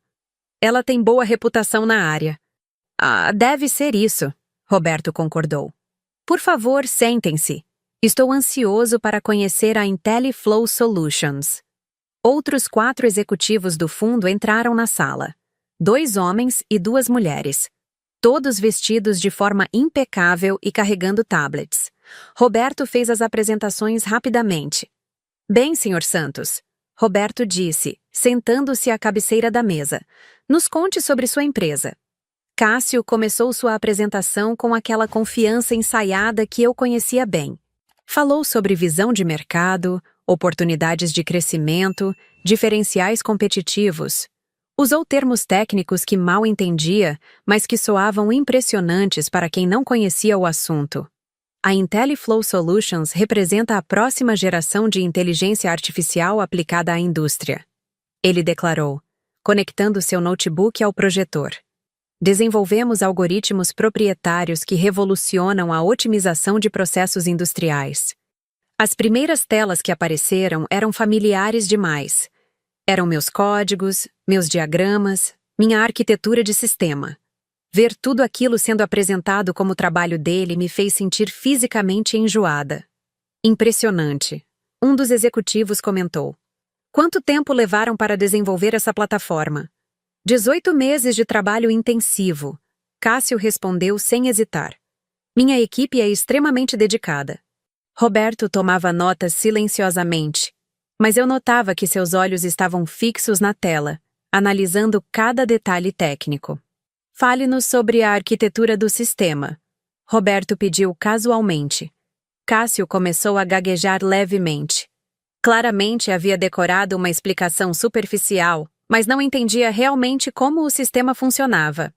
Ela tem boa reputação na área. Ah, deve ser isso, Roberto concordou. Por favor, sentem-se. Estou ansioso para conhecer a IntelliFlow Solutions. Outros 4 executivos do fundo entraram na sala. 2 homens e 2 mulheres. Todos vestidos de forma impecável e carregando tablets. Roberto fez as apresentações rapidamente. Bem, Sr. Santos, Roberto disse, sentando-se à cabeceira da mesa. Nos conte sobre sua empresa. Cássio começou sua apresentação com aquela confiança ensaiada que eu conhecia bem. Falou sobre visão de mercado, oportunidades de crescimento, diferenciais competitivos. Usou termos técnicos que mal entendia, mas que soavam impressionantes para quem não conhecia o assunto. A IntelliFlow Solutions representa a próxima geração de inteligência artificial aplicada à indústria. Ele declarou, conectando seu notebook ao projetor. Desenvolvemos algoritmos proprietários que revolucionam a otimização de processos industriais. As primeiras telas que apareceram eram familiares demais. Eram meus códigos, meus diagramas, minha arquitetura de sistema. Ver tudo aquilo sendo apresentado como trabalho dele me fez sentir fisicamente enjoada. Impressionante. Um dos executivos comentou. Quanto tempo levaram para desenvolver essa plataforma? 18 meses de trabalho intensivo. Cássio respondeu sem hesitar. Minha equipe é extremamente dedicada. Roberto tomava notas silenciosamente, mas eu notava que seus olhos estavam fixos na tela, analisando cada detalhe técnico. Fale-nos sobre a arquitetura do sistema. Roberto pediu casualmente. Cássio começou a gaguejar levemente. Claramente havia decorado uma explicação superficial, mas não entendia realmente como o sistema funcionava.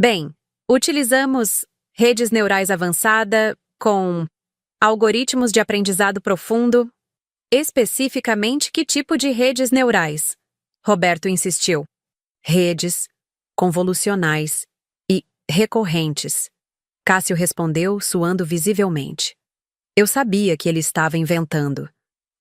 Bem, utilizamos redes neurais avançadas com algoritmos de aprendizado profundo. Especificamente que tipo de redes neurais? Roberto insistiu. Redes convolucionais e recorrentes. Cássio respondeu, suando visivelmente. Eu sabia que ele estava inventando.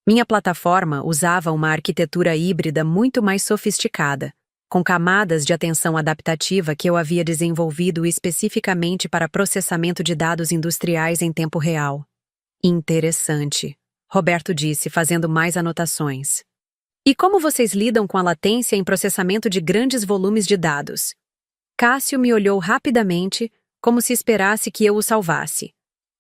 Minha plataforma usava uma arquitetura híbrida muito mais sofisticada, com camadas de atenção adaptativa que eu havia desenvolvido especificamente para processamento de dados industriais em tempo real. Interessante, Roberto disse, fazendo mais anotações. E como vocês lidam com a latência em processamento de grandes volumes de dados? Cássio me olhou rapidamente, como se esperasse que eu o salvasse.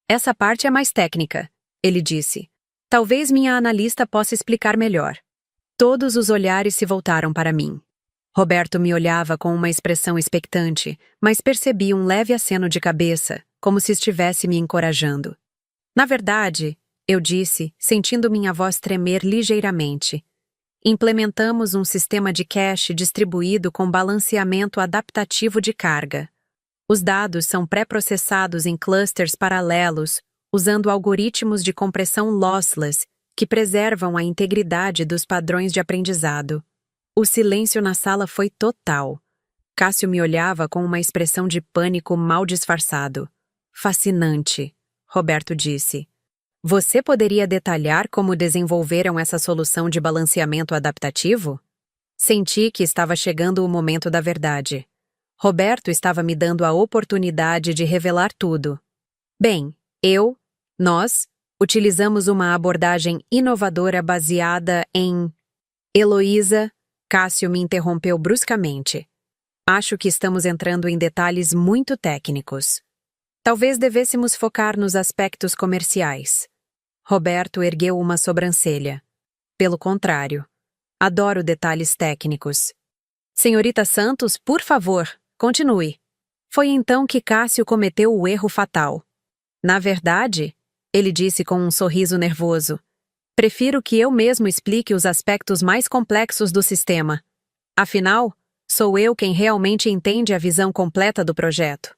Essa parte é mais técnica, ele disse. Talvez minha analista possa explicar melhor. Todos os olhares se voltaram para mim. Roberto me olhava com uma expressão expectante, mas percebi um leve aceno de cabeça, como se estivesse me encorajando. Na verdade, eu disse, sentindo minha voz tremer ligeiramente, implementamos um sistema de cache distribuído com balanceamento adaptativo de carga. Os dados são pré-processados em clusters paralelos, usando algoritmos de compressão lossless que preservam a integridade dos padrões de aprendizado. O silêncio na sala foi total. Cássio me olhava com uma expressão de pânico mal disfarçado. Fascinante, Roberto disse. Você poderia detalhar como desenvolveram essa solução de balanceamento adaptativo? Senti que estava chegando o momento da verdade. Roberto estava me dando a oportunidade de revelar tudo. Bem, nós, utilizamos uma abordagem inovadora baseada em... Heloísa, Cássio me interrompeu bruscamente. Acho que estamos entrando em detalhes muito técnicos. Talvez devêssemos focar nos aspectos comerciais. Roberto ergueu uma sobrancelha. Pelo contrário, adoro detalhes técnicos. Senhorita Santos, por favor, continue. Foi então que Cássio cometeu o erro fatal. Na verdade, ele disse com um sorriso nervoso, prefiro que eu mesmo explique os aspectos mais complexos do sistema. Afinal, sou eu quem realmente entende a visão completa do projeto.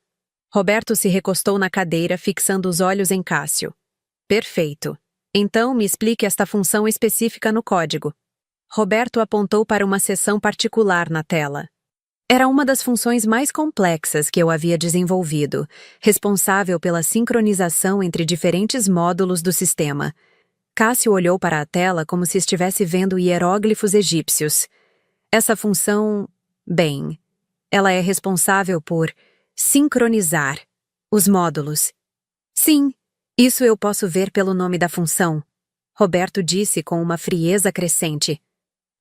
Roberto se recostou na cadeira, fixando os olhos em Cássio. Perfeito. Então me explique esta função específica no código. Roberto apontou para uma seção particular na tela. Era uma das funções mais complexas que eu havia desenvolvido, responsável pela sincronização entre diferentes módulos do sistema. Cássio olhou para a tela como se estivesse vendo hieróglifos egípcios. Essa função, bem, ela é responsável por Sincronizar. Os módulos. Sim, isso eu posso ver pelo nome da função, Roberto disse com uma frieza crescente.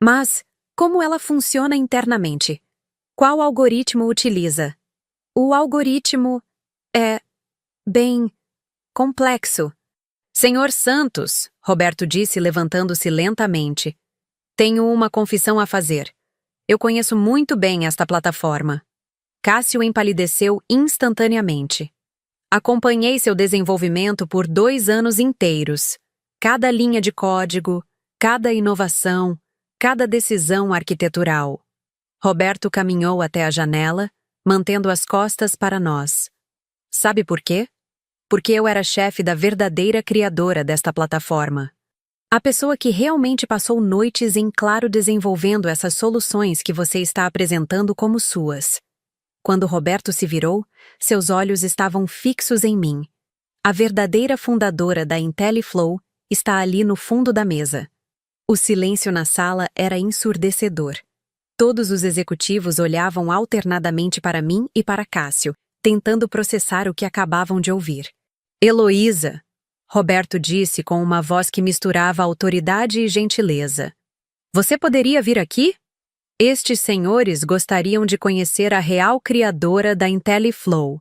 Mas, como ela funciona internamente? Qual algoritmo utiliza? O algoritmo é bem complexo. Senhor Santos, Roberto disse levantando-se lentamente. Tenho uma confissão a fazer. Eu conheço muito bem esta plataforma. Cássio empalideceu instantaneamente. Acompanhei seu desenvolvimento por 2 anos inteiros. Cada linha de código, cada inovação, cada decisão arquitetural. Roberto caminhou até a janela, mantendo as costas para nós. Sabe por quê? Porque eu era chefe da verdadeira criadora desta plataforma. A pessoa que realmente passou noites em claro desenvolvendo essas soluções que você está apresentando como suas. Quando Roberto se virou, seus olhos estavam fixos em mim. A verdadeira fundadora da IntelliFlow está ali no fundo da mesa. O silêncio na sala era ensurdecedor. Todos os executivos olhavam alternadamente para mim e para Cássio, tentando processar o que acabavam de ouvir. Heloísa, Roberto disse com uma voz que misturava autoridade e gentileza. Você poderia vir aqui? Estes senhores gostariam de conhecer a real criadora da IntelliFlow.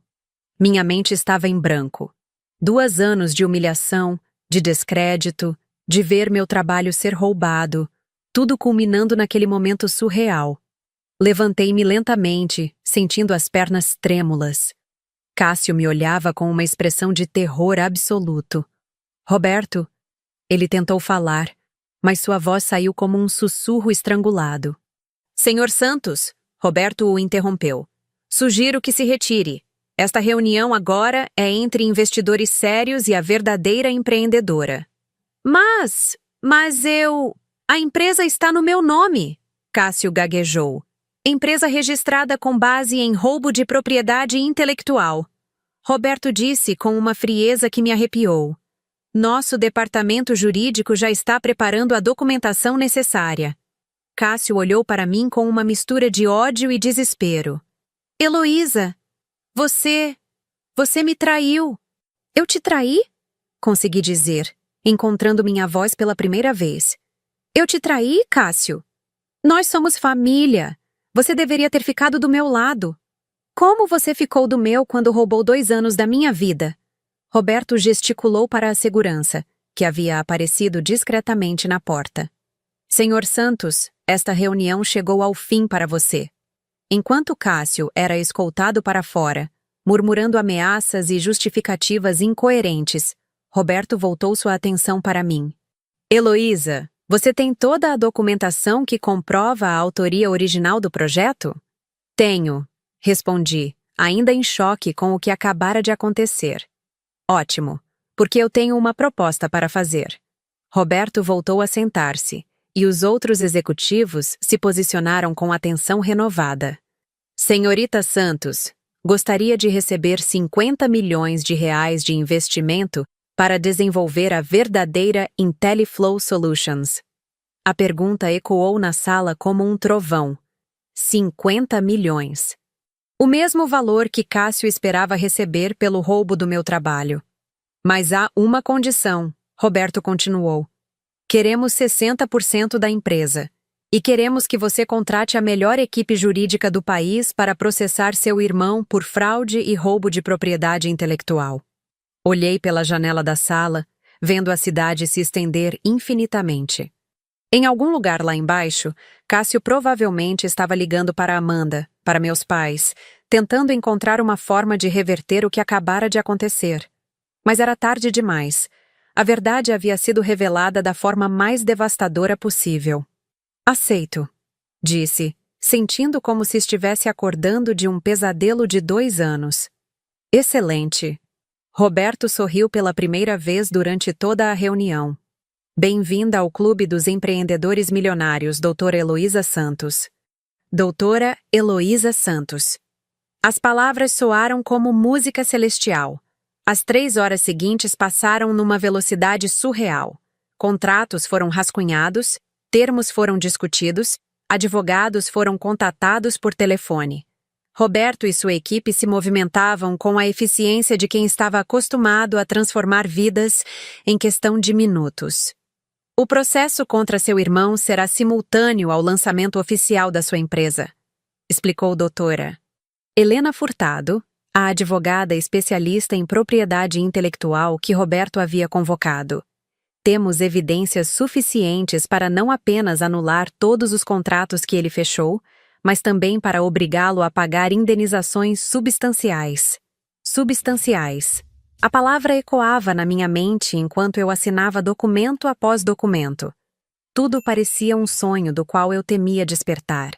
Minha mente estava em branco. 2 anos de humilhação, de descrédito, de ver meu trabalho ser roubado, tudo culminando naquele momento surreal. Levantei-me lentamente, sentindo as pernas trêmulas. Cássio me olhava com uma expressão de terror absoluto. Roberto, ele tentou falar, mas sua voz saiu como um sussurro estrangulado. Senhor Santos, Roberto o interrompeu. Sugiro que se retire. Esta reunião agora é entre investidores sérios e a verdadeira empreendedora. Mas a empresa está no meu nome, Cássio gaguejou. Empresa registrada com base em roubo de propriedade intelectual. Roberto disse com uma frieza que me arrepiou. Nosso departamento jurídico já está preparando a documentação necessária. Cássio olhou para mim com uma mistura de ódio e desespero. Heloísa, você me traiu. Eu te traí? Consegui dizer, encontrando minha voz pela primeira vez. Eu te traí, Cássio? Nós somos família. Você deveria ter ficado do meu lado. Como você ficou do meu quando roubou 2 anos da minha vida? Roberto gesticulou para a segurança, que havia aparecido discretamente na porta. Senhor Santos, esta reunião chegou ao fim para você. Enquanto Cássio era escoltado para fora, murmurando ameaças e justificativas incoerentes, Roberto voltou sua atenção para mim. Heloísa, você tem toda a documentação que comprova a autoria original do projeto? Tenho, respondi, ainda em choque com o que acabara de acontecer. Ótimo, porque eu tenho uma proposta para fazer. Roberto voltou a sentar-se, e os outros executivos se posicionaram com atenção renovada. Senhorita Santos, gostaria de receber 50 milhões de reais de investimento para desenvolver a verdadeira IntelliFlow Solutions. A pergunta ecoou na sala como um trovão. 50 milhões. O mesmo valor que Cássio esperava receber pelo roubo do meu trabalho. Mas há uma condição, Roberto continuou. Queremos 60% da empresa. E queremos que você contrate a melhor equipe jurídica do país para processar seu irmão por fraude e roubo de propriedade intelectual. Olhei pela janela da sala, vendo a cidade se estender infinitamente. Em algum lugar lá embaixo, Cássio provavelmente estava ligando para Amanda, para meus pais, tentando encontrar uma forma de reverter o que acabara de acontecer. Mas era tarde demais. A verdade havia sido revelada da forma mais devastadora possível. Aceito, disse, sentindo como se estivesse acordando de um pesadelo de 2 anos. Excelente. Roberto sorriu pela primeira vez durante toda a reunião. Bem-vinda ao Clube dos Empreendedores Milionários, doutora Heloísa Santos. Doutora Heloísa Santos. As palavras soaram como música celestial. As 3 horas seguintes passaram numa velocidade surreal. Contratos foram rascunhados, termos foram discutidos, advogados foram contatados por telefone. Roberto e sua equipe se movimentavam com a eficiência de quem estava acostumado a transformar vidas em questão de minutos. O processo contra seu irmão será simultâneo ao lançamento oficial da sua empresa, explicou doutora Helena Furtado, a advogada especialista em propriedade intelectual que Roberto havia convocado. Temos evidências suficientes para não apenas anular todos os contratos que ele fechou, mas também para obrigá-lo a pagar indenizações substanciais. Substanciais. A palavra ecoava na minha mente enquanto eu assinava documento após documento. Tudo parecia um sonho do qual eu temia despertar.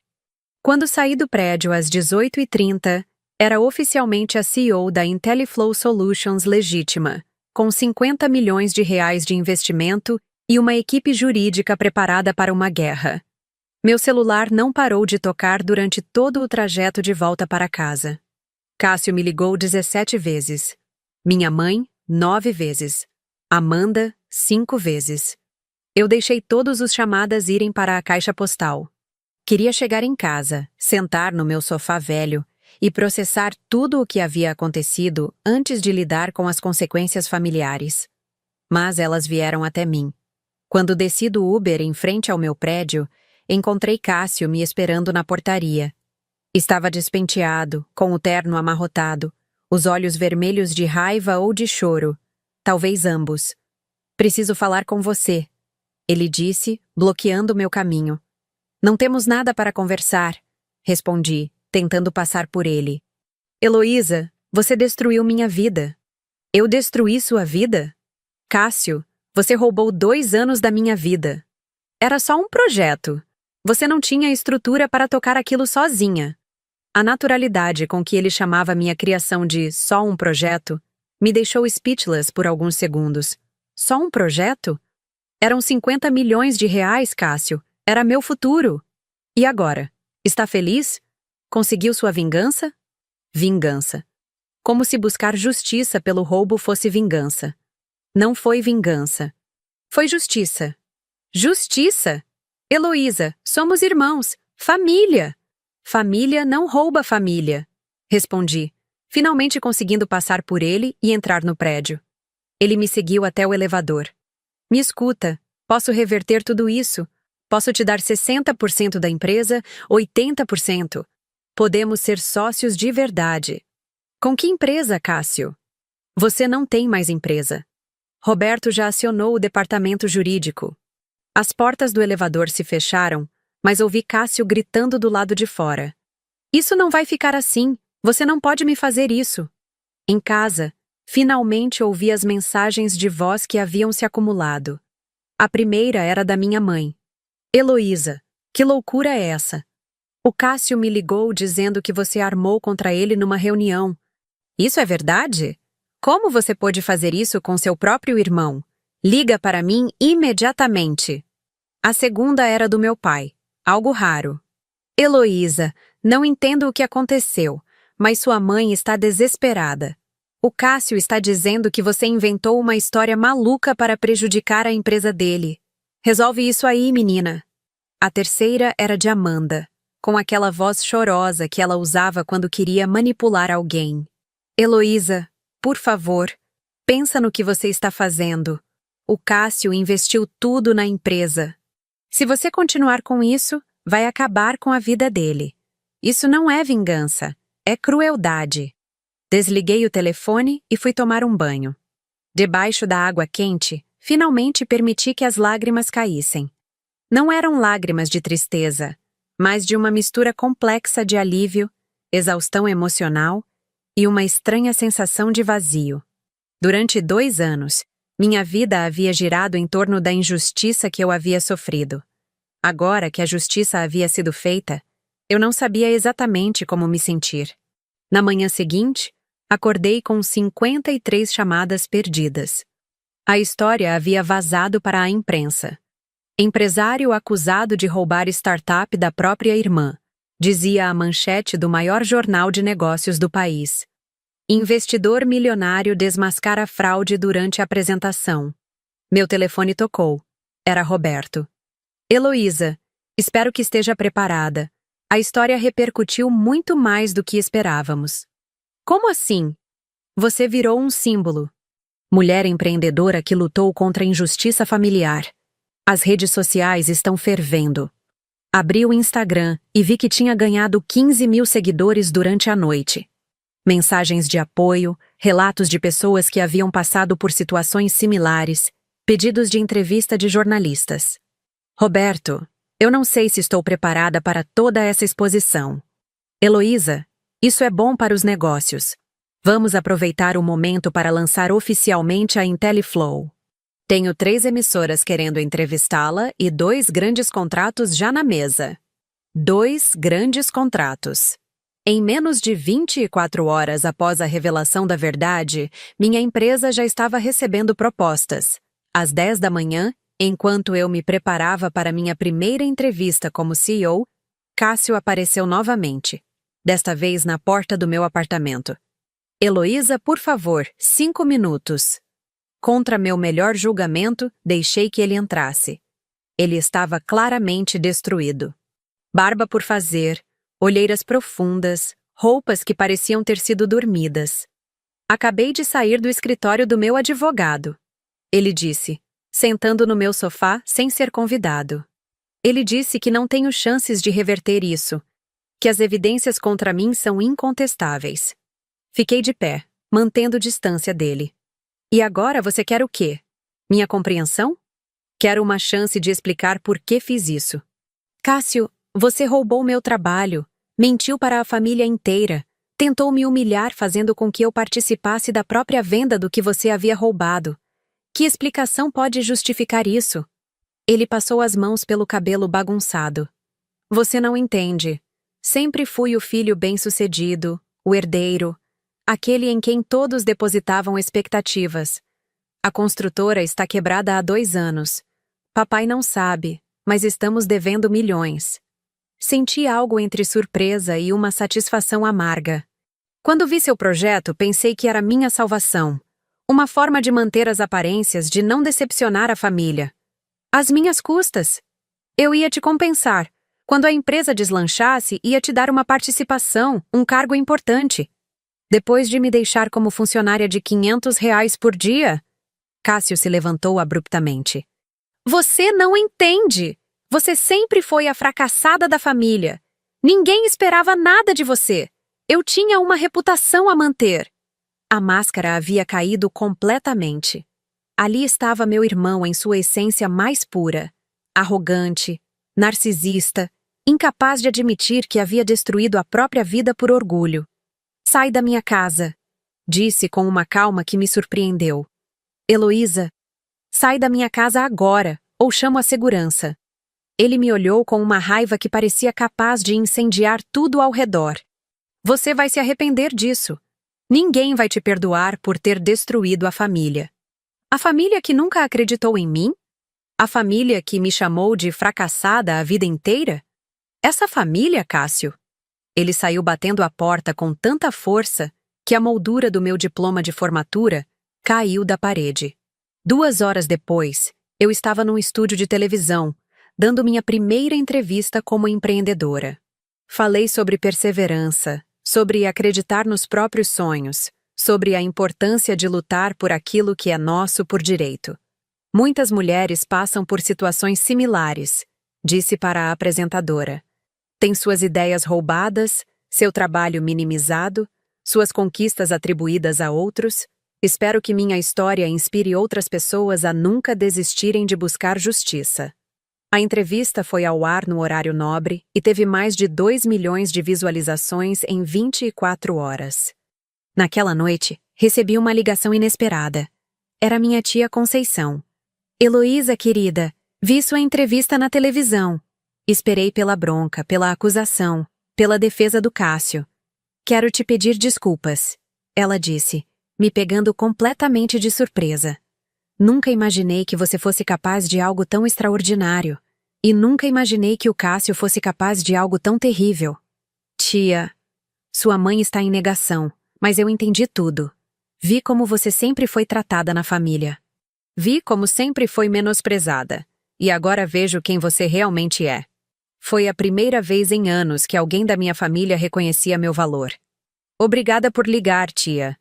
Quando saí do prédio às 18h30, era oficialmente a CEO da IntelliFlow Solutions legítima, com 50 milhões de reais de investimento e uma equipe jurídica preparada para uma guerra. Meu celular não parou de tocar durante todo o trajeto de volta para casa. Cássio me ligou 17 vezes. Minha mãe, 9 vezes. Amanda, 5 vezes. Eu deixei todos os chamadas irem para a caixa postal. Queria chegar em casa, sentar no meu sofá velho e processar tudo o que havia acontecido antes de lidar com as consequências familiares. Mas elas vieram até mim. Quando desci do Uber em frente ao meu prédio, encontrei Cássio me esperando na portaria. Estava despenteado, com o terno amarrotado, os olhos vermelhos de raiva ou de choro, talvez ambos. "Preciso falar com você", ele disse, bloqueando meu caminho. "Não temos nada para conversar", respondi, tentando passar por ele. "Heloísa, você destruiu minha vida." "Eu destruí sua vida?" "Cássio, você roubou 2 anos da minha vida." "Era só um projeto. Você não tinha estrutura para tocar aquilo sozinha." A naturalidade com que ele chamava minha criação de "só um projeto" me deixou speechless por alguns segundos. Só um projeto? Eram 50 milhões de reais, Cássio. Era meu futuro. E agora? Está feliz? Conseguiu sua vingança? Vingança. Como se buscar justiça pelo roubo fosse vingança. Não foi vingança. Foi justiça. Justiça? Heloísa, somos irmãos. Família. Família não rouba família, respondi, finalmente conseguindo passar por ele e entrar no prédio. Ele me seguiu até o elevador. "Me escuta, posso reverter tudo isso. Posso te dar 60% da empresa, 80%. Podemos ser sócios de verdade." "Com que empresa, Cássio?" "Você não tem mais empresa. Roberto já acionou o departamento jurídico." As portas do elevador se fecharam, mas ouvi Cássio gritando do lado de fora. "Isso não vai ficar assim. Você não pode me fazer isso." Em casa, finalmente ouvi as mensagens de voz que haviam se acumulado. A primeira era da minha mãe. "Heloísa, que loucura é essa? O Cássio me ligou dizendo que você armou contra ele numa reunião. Isso é verdade? Como você pôde fazer isso com seu próprio irmão? Liga para mim imediatamente." A segunda era do meu pai. Algo raro. "Heloísa, não entendo o que aconteceu, mas sua mãe está desesperada. O Cássio está dizendo que você inventou uma história maluca para prejudicar a empresa dele. Resolve isso aí, menina." A terceira era de Amanda, com aquela voz chorosa que ela usava quando queria manipular alguém. "Heloísa, por favor, pensa no que você está fazendo. O Cássio investiu tudo na empresa. Se você continuar com isso, vai acabar com a vida dele. Isso não é vingança, é crueldade." Desliguei o telefone e fui tomar um banho. Debaixo da água quente, finalmente permiti que as lágrimas caíssem. Não eram lágrimas de tristeza, mas de uma mistura complexa de alívio, exaustão emocional e uma estranha sensação de vazio. Durante 2 anos, minha vida havia girado em torno da injustiça que eu havia sofrido. Agora que a justiça havia sido feita, eu não sabia exatamente como me sentir. Na manhã seguinte, acordei com 53 chamadas perdidas. A história havia vazado para a imprensa. "Empresário acusado de roubar startup da própria irmã", dizia a manchete do maior jornal de negócios do país. "Investidor milionário desmascara fraude durante a apresentação." Meu telefone tocou. Era Roberto. "Heloísa, espero que esteja preparada. A história repercutiu muito mais do que esperávamos. Como assim? Você virou um símbolo. Mulher empreendedora que lutou contra a injustiça familiar. As redes sociais estão fervendo. Abri o Instagram e vi que tinha ganhado 15 mil seguidores durante a noite. Mensagens de apoio, relatos de pessoas que haviam passado por situações similares, pedidos de entrevista de jornalistas. Roberto, eu não sei se estou preparada para toda essa exposição. Heloísa, isso é bom para os negócios. Vamos aproveitar o momento para lançar oficialmente a IntelliFlow. Tenho 3 emissoras querendo entrevistá-la e 2 grandes contratos já na mesa. 2 grandes contratos. Em menos de 24 horas após a revelação da verdade, minha empresa já estava recebendo propostas. Às 10 da manhã, enquanto eu me preparava para minha primeira entrevista como CEO, Cássio apareceu novamente, desta vez na porta do meu apartamento. Heloísa, por favor, 5 minutos. Contra meu melhor julgamento, deixei que ele entrasse. Ele estava claramente destruído. Barba por fazer, olheiras profundas, roupas que pareciam ter sido dormidas. Acabei de sair do escritório do meu advogado. Ele disse, sentando no meu sofá sem ser convidado. Ele disse que não tenho chances de reverter isso, que as evidências contra mim são incontestáveis. Fiquei de pé, mantendo distância dele. E agora você quer o quê? Minha compreensão? Quero uma chance de explicar por que fiz isso. Cássio, você roubou meu trabalho, mentiu para a família inteira, tentou me humilhar fazendo com que eu participasse da própria venda do que você havia roubado. Que explicação pode justificar isso? Ele passou as mãos pelo cabelo bagunçado. Você não entende. Sempre fui o filho bem-sucedido, o herdeiro, aquele em quem todos depositavam expectativas. A construtora está quebrada há 2 anos. Papai não sabe, mas estamos devendo milhões. Senti algo entre surpresa e uma satisfação amarga. Quando vi seu projeto, pensei que era minha salvação. Uma forma de manter as aparências, de não decepcionar a família. Às minhas custas. Eu ia te compensar. Quando a empresa deslanchasse, ia te dar uma participação, um cargo importante. Depois de me deixar como funcionária de R$ 500 por dia? Cássio se levantou abruptamente. Você não entende! Você sempre foi a fracassada da família. Ninguém esperava nada de você. Eu tinha uma reputação a manter. A máscara havia caído completamente. Ali estava meu irmão em sua essência mais pura. Arrogante, narcisista, incapaz de admitir que havia destruído a própria vida por orgulho. Sai da minha casa, disse com uma calma que me surpreendeu. Heloísa, sai da minha casa agora, ou chamo a segurança. Ele me olhou com uma raiva que parecia capaz de incendiar tudo ao redor. Você vai se arrepender disso. Ninguém vai te perdoar por ter destruído a família. A família que nunca acreditou em mim? A família que me chamou de fracassada a vida inteira? Essa família, Cássio? Ele saiu batendo a porta com tanta força que a moldura do meu diploma de formatura caiu da parede. 2 horas depois, eu estava num estúdio de televisão, dando minha primeira entrevista como empreendedora. Falei sobre perseverança, sobre acreditar nos próprios sonhos, sobre a importância de lutar por aquilo que é nosso por direito. Muitas mulheres passam por situações similares, disse para a apresentadora. Tem suas ideias roubadas, seu trabalho minimizado, suas conquistas atribuídas a outros. Espero que minha história inspire outras pessoas a nunca desistirem de buscar justiça. A entrevista foi ao ar no horário nobre e teve mais de 2 milhões de visualizações em 24 horas. Naquela noite, recebi uma ligação inesperada. Era minha tia Conceição. Heloísa, querida, vi sua entrevista na televisão. Esperei pela bronca, pela acusação, pela defesa do Cássio. Quero te pedir desculpas, ela disse, me pegando completamente de surpresa. Nunca imaginei que você fosse capaz de algo tão extraordinário. E nunca imaginei que o Cássio fosse capaz de algo tão terrível. Tia, sua mãe está em negação, mas eu entendi tudo. Vi como você sempre foi tratada na família. Vi como sempre foi menosprezada. E agora vejo quem você realmente é. Foi a primeira vez em anos que alguém da minha família reconhecia meu valor. Obrigada por ligar, tia.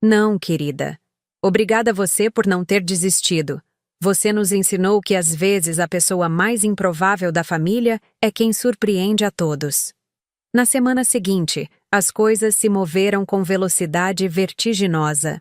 Não, querida. Obrigada a você por não ter desistido. Você nos ensinou que às vezes a pessoa mais improvável da família é quem surpreende a todos. Na semana seguinte, as coisas se moveram com velocidade vertiginosa.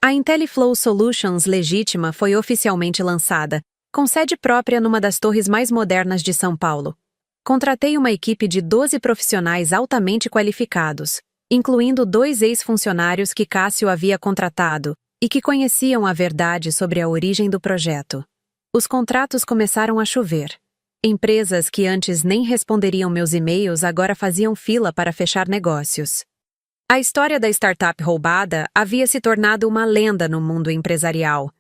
A IntelliFlow Solutions Legítima foi oficialmente lançada, com sede própria numa das torres mais modernas de São Paulo. Contratei uma equipe de 12 profissionais altamente qualificados, incluindo 2 ex-funcionários que Cássio havia contratado e que conheciam a verdade sobre a origem do projeto. Os contratos começaram a chover. Empresas que antes nem responderiam meus e-mails agora faziam fila para fechar negócios. A história da startup roubada havia se tornado uma lenda no mundo empresarial,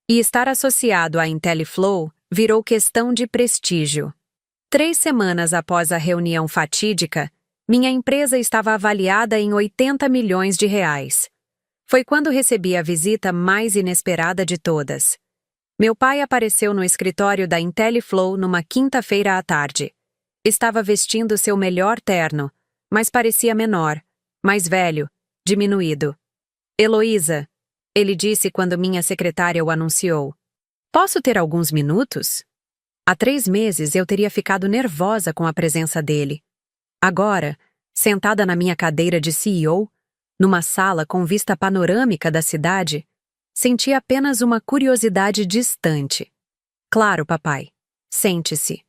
e estar associado à IntelliFlow virou questão de prestígio. 3 semanas após a reunião fatídica, minha empresa estava avaliada em 80 milhões de reais. Foi quando recebi a visita mais inesperada de todas. Meu pai apareceu no escritório da IntelliFlow numa quinta-feira à tarde. Estava vestindo seu melhor terno, mas parecia menor, mais velho, diminuído. Heloísa, ele disse quando minha secretária o anunciou. Posso ter alguns minutos? Há 3 meses eu teria ficado nervosa com a presença dele. Agora, sentada na minha cadeira de CEO, numa sala com vista panorâmica da cidade, senti apenas uma curiosidade distante. Claro, papai. Sente-se.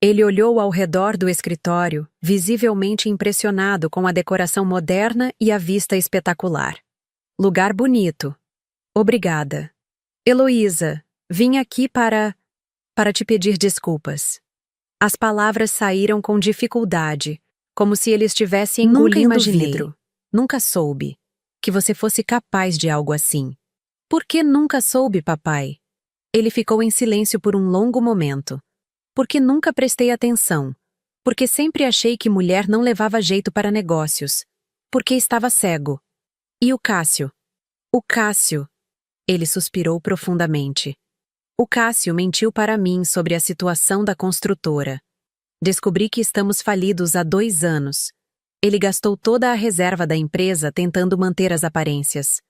Ele olhou ao redor do escritório, visivelmente impressionado com a decoração moderna e a vista espetacular. Lugar bonito. Obrigada. Heloísa, vim aqui para te pedir desculpas. As palavras saíram com dificuldade, como se ele estivesse engolindo vidro. Nunca soube que você fosse capaz de algo assim. Por que nunca soube, papai? Ele ficou em silêncio por um longo momento. Porque nunca prestei atenção. Porque sempre achei que mulher não levava jeito para negócios. Porque estava cego. E o Cássio? O Cássio. Ele suspirou profundamente. O Cássio mentiu para mim sobre a situação da construtora. Descobri que estamos falidos há 2 anos. Ele gastou toda a reserva da empresa tentando manter as aparências.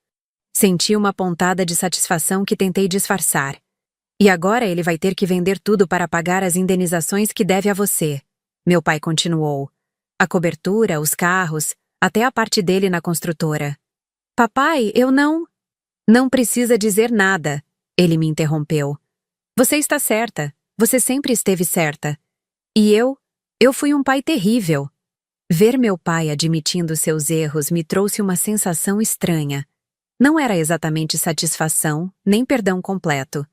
Senti uma pontada de satisfação que tentei disfarçar. E agora ele vai ter que vender tudo para pagar as indenizações que deve a você. Meu pai continuou. A cobertura, os carros, até a parte dele na construtora. Papai, eu não... Não precisa dizer nada, ele me interrompeu. Você está certa, você sempre esteve certa. E eu fui um pai terrível. Ver meu pai admitindo seus erros me trouxe uma sensação estranha. Não era exatamente satisfação, nem perdão completo.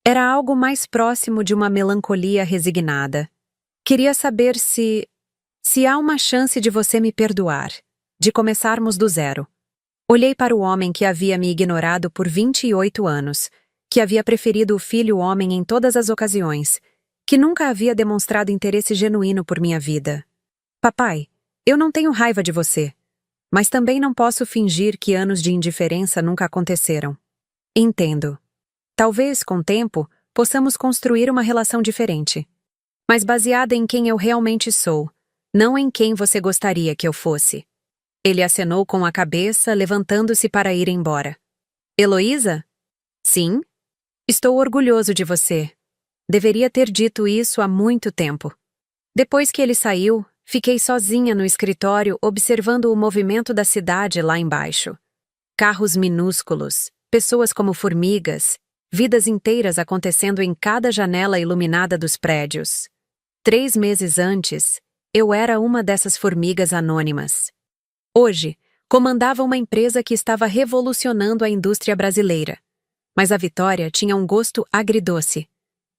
Era algo mais próximo de uma melancolia resignada. Queria saber se há uma chance de você me perdoar, de começarmos do zero. Olhei para o homem que havia me ignorado por 28 anos, que havia preferido o filho homem em todas as ocasiões, que nunca havia demonstrado interesse genuíno por minha vida. Papai, eu não tenho raiva de você, mas também não posso fingir que anos de indiferença nunca aconteceram. Entendo. Talvez, com o tempo, possamos construir uma relação diferente, mas baseada em quem eu realmente sou, não em quem você gostaria que eu fosse. Ele acenou com a cabeça, levantando-se para ir embora. Heloísa? Sim? Estou orgulhoso de você. Deveria ter dito isso há muito tempo. Depois que ele saiu, fiquei sozinha no escritório observando o movimento da cidade lá embaixo. Carros minúsculos, pessoas como formigas, vidas inteiras acontecendo em cada janela iluminada dos prédios. 3 meses antes, eu era uma dessas formigas anônimas. Hoje, comandava uma empresa que estava revolucionando a indústria brasileira. Mas a vitória tinha um gosto agridoce.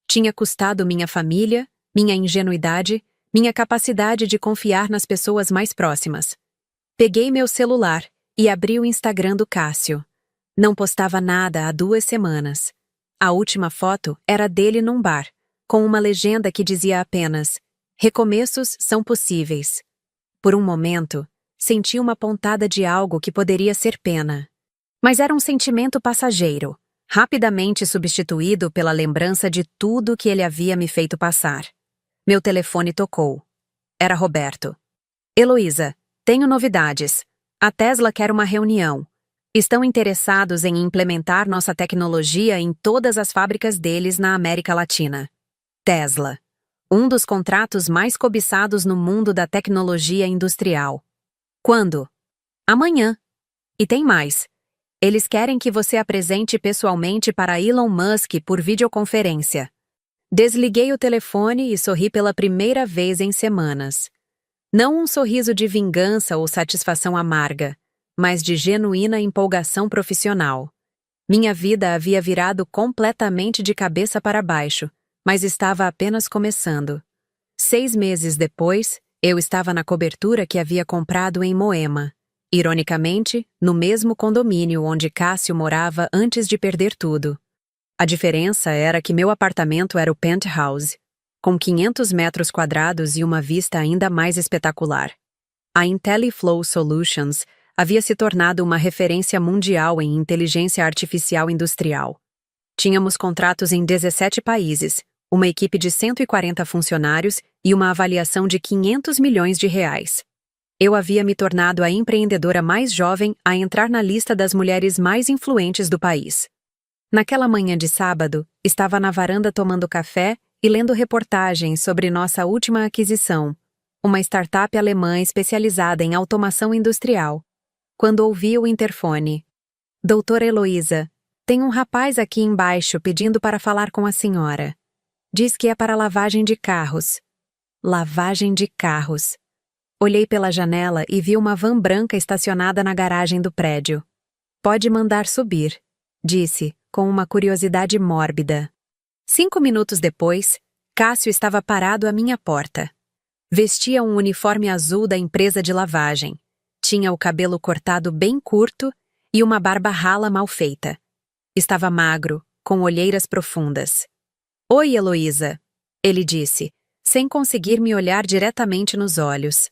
Tinha custado minha família, minha ingenuidade, minha capacidade de confiar nas pessoas mais próximas. Peguei meu celular e abri o Instagram do Cássio. Não postava nada há 2 semanas. A última foto era dele num bar, com uma legenda que dizia apenas: recomeços são possíveis. Por um momento, senti uma pontada de algo que poderia ser pena. Mas era um sentimento passageiro, rapidamente substituído pela lembrança de tudo que ele havia me feito passar. Meu telefone tocou. Era Roberto. Heloísa, tenho novidades. A Tesla quer uma reunião. Estão interessados em implementar nossa tecnologia em todas as fábricas deles na América Latina. Tesla. Um dos contratos mais cobiçados no mundo da tecnologia industrial. Quando? Amanhã. E tem mais. Eles querem que você apresente pessoalmente para Elon Musk por videoconferência. Desliguei o telefone e sorri pela primeira vez em semanas. Não um sorriso de vingança ou satisfação amarga, mas de genuína empolgação profissional. Minha vida havia virado completamente de cabeça para baixo, mas estava apenas começando. 6 meses depois, eu estava na cobertura que havia comprado em Moema. Ironicamente, no mesmo condomínio onde Cássio morava antes de perder tudo. A diferença era que meu apartamento era o penthouse, com 500 metros quadrados e uma vista ainda mais espetacular. A IntelliFlow Solutions havia se tornado uma referência mundial em inteligência artificial industrial. Tínhamos contratos em 17 países, uma equipe de 140 funcionários e uma avaliação de 500 milhões de reais. Eu havia me tornado a empreendedora mais jovem a entrar na lista das mulheres mais influentes do país. Naquela manhã de sábado, estava na varanda tomando café e lendo reportagens sobre nossa última aquisição, uma startup alemã especializada em automação industrial, quando ouvi o interfone. Doutora Heloísa, tem um rapaz aqui embaixo pedindo para falar com a senhora. Diz que é para lavagem de carros. Lavagem de carros. Olhei pela janela e vi uma van branca estacionada na garagem do prédio. Pode mandar subir, disse, com uma curiosidade mórbida. 5 minutos depois, Cássio estava parado à minha porta. Vestia um uniforme azul da empresa de lavagem. Tinha o cabelo cortado bem curto e uma barba rala mal feita. Estava magro, com olheiras profundas. Oi, Heloísa, ele disse, sem conseguir me olhar diretamente nos olhos.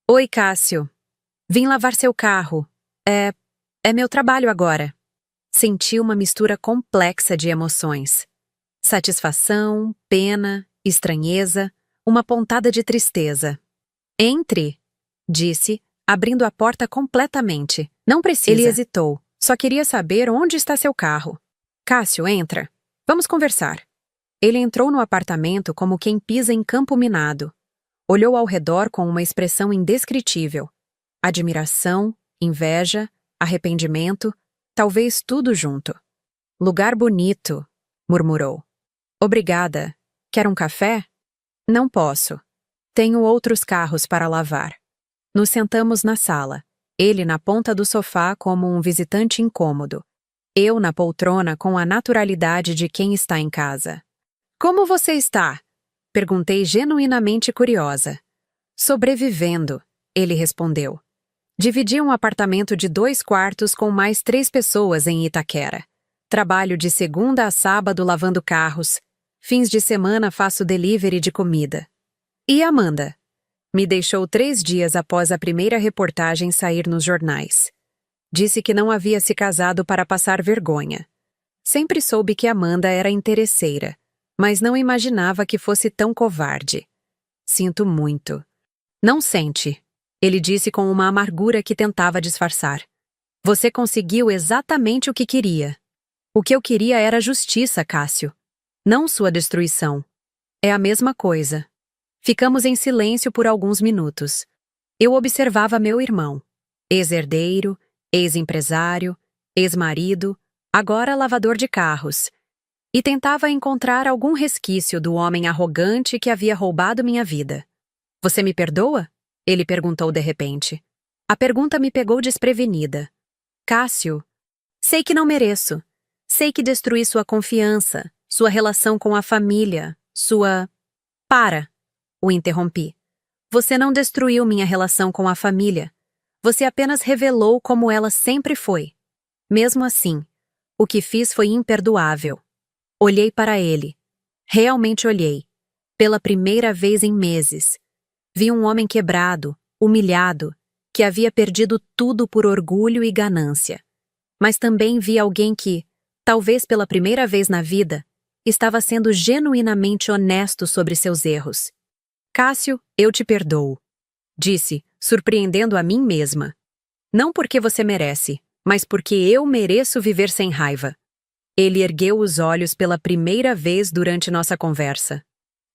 Oi, Cássio. Vim lavar seu carro. É meu trabalho agora. Senti uma mistura complexa de emoções. Satisfação, pena, estranheza, uma pontada de tristeza. Entre, disse, abrindo a porta completamente. Não precisa. Ele hesitou. Só queria saber onde está seu carro. Cássio, entra. Vamos conversar. Ele entrou no apartamento como quem pisa em campo minado. Olhou ao redor com uma expressão indescritível. Admiração, inveja, arrependimento, talvez tudo junto. Lugar bonito, murmurou. Obrigada. Quer um café? Não posso. Tenho outros carros para lavar. Nos sentamos na sala. Ele na ponta do sofá como um visitante incômodo. Eu na poltrona com a naturalidade de quem está em casa. Como você está? Perguntei genuinamente curiosa. Sobrevivendo, ele respondeu. Dividi um apartamento de 2 quartos com mais 3 pessoas em Itaquera. Trabalho de segunda a sábado lavando carros. Fins de semana faço delivery de comida. E Amanda? Me deixou 3 dias após a primeira reportagem sair nos jornais. Disse que não havia se casado para passar vergonha. Sempre soube que Amanda era interesseira, mas não imaginava que fosse tão covarde. Sinto muito. Não sente, ele disse com uma amargura que tentava disfarçar. Você conseguiu exatamente o que queria. O que eu queria era justiça, Cássio. Não sua destruição. É a mesma coisa. Ficamos em silêncio por alguns minutos. Eu observava meu irmão. Ex-herdeiro, ex-empresário, ex-marido, agora lavador de carros. E tentava encontrar algum resquício do homem arrogante que havia roubado minha vida. Você me perdoa? Ele perguntou de repente. A pergunta me pegou desprevenida. Cássio, sei que não mereço. Sei que destruí sua confiança, sua relação com a família, sua... Para! O interrompi. Você não destruiu minha relação com a família. Você apenas revelou como ela sempre foi. Mesmo assim, o que fiz foi imperdoável. Olhei para ele. Realmente olhei. Pela primeira vez em meses. Vi um homem quebrado, humilhado, que havia perdido tudo por orgulho e ganância. Mas também vi alguém que, talvez pela primeira vez na vida, estava sendo genuinamente honesto sobre seus erros. Cássio, eu te perdoo. Disse, surpreendendo a mim mesma. Não porque você merece, mas porque eu mereço viver sem raiva. Ele ergueu os olhos pela primeira vez durante nossa conversa.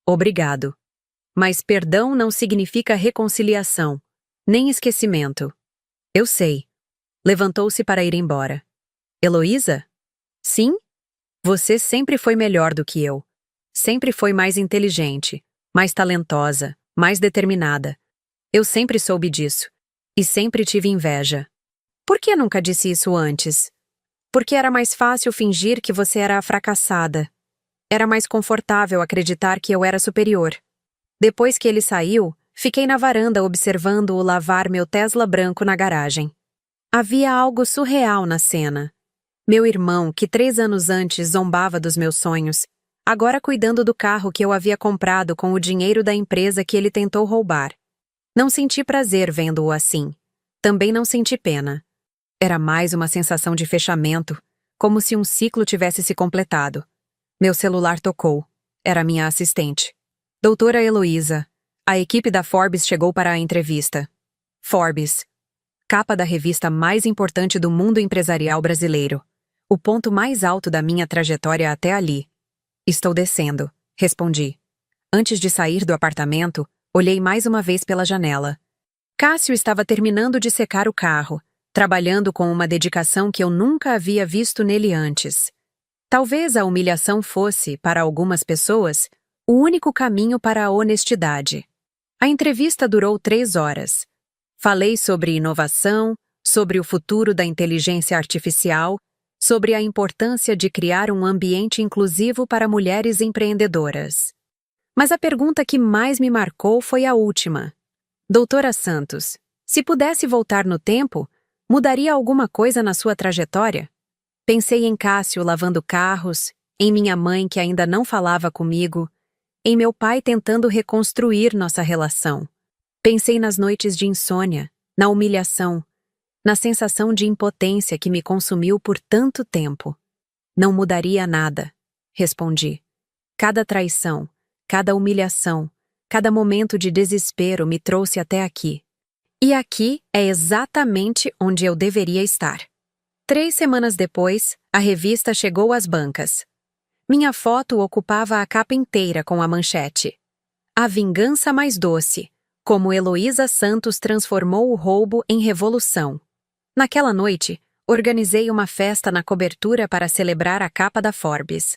Obrigado. Mas perdão não significa reconciliação, nem esquecimento. Eu sei. Levantou-se para ir embora. Heloísa? Sim? Você sempre foi melhor do que eu. Sempre foi mais inteligente, mais talentosa, mais determinada. Eu sempre soube disso. E sempre tive inveja. Por que nunca disse isso antes? Porque era mais fácil fingir que você era a fracassada. Era mais confortável acreditar que eu era superior. Depois que ele saiu, fiquei na varanda observando-o lavar meu Tesla branco na garagem. Havia algo surreal na cena. Meu irmão, que 3 anos antes zombava dos meus sonhos, agora cuidando do carro que eu havia comprado com o dinheiro da empresa que ele tentou roubar. Não senti prazer vendo-o assim. Também não senti pena. Era mais uma sensação de fechamento, como se um ciclo tivesse se completado. Meu celular tocou. Era minha assistente. Doutora Heloísa, a equipe da Forbes chegou para a entrevista. Forbes. Capa da revista mais importante do mundo empresarial brasileiro. O ponto mais alto da minha trajetória até ali. Estou descendo, respondi. Antes de sair do apartamento, olhei mais uma vez pela janela. Cássio estava terminando de secar o carro, trabalhando com uma dedicação que eu nunca havia visto nele antes. Talvez a humilhação fosse, para algumas pessoas, o único caminho para a honestidade. A entrevista durou 3 horas. Falei sobre inovação, sobre o futuro da inteligência artificial, sobre a importância de criar um ambiente inclusivo para mulheres empreendedoras. Mas a pergunta que mais me marcou foi a última. Doutora Santos, se pudesse voltar no tempo, mudaria alguma coisa na sua trajetória? Pensei em Cássio lavando carros, em minha mãe que ainda não falava comigo, em meu pai tentando reconstruir nossa relação. Pensei nas noites de insônia, na humilhação, na sensação de impotência que me consumiu por tanto tempo. Não mudaria nada, respondi. Cada traição, cada humilhação, cada momento de desespero me trouxe até aqui. E aqui é exatamente onde eu deveria estar. 3 semanas depois, a revista chegou às bancas. Minha foto ocupava a capa inteira com a manchete. A vingança mais doce, como Heloísa Santos transformou o roubo em revolução. Naquela noite, organizei uma festa na cobertura para celebrar a capa da Forbes.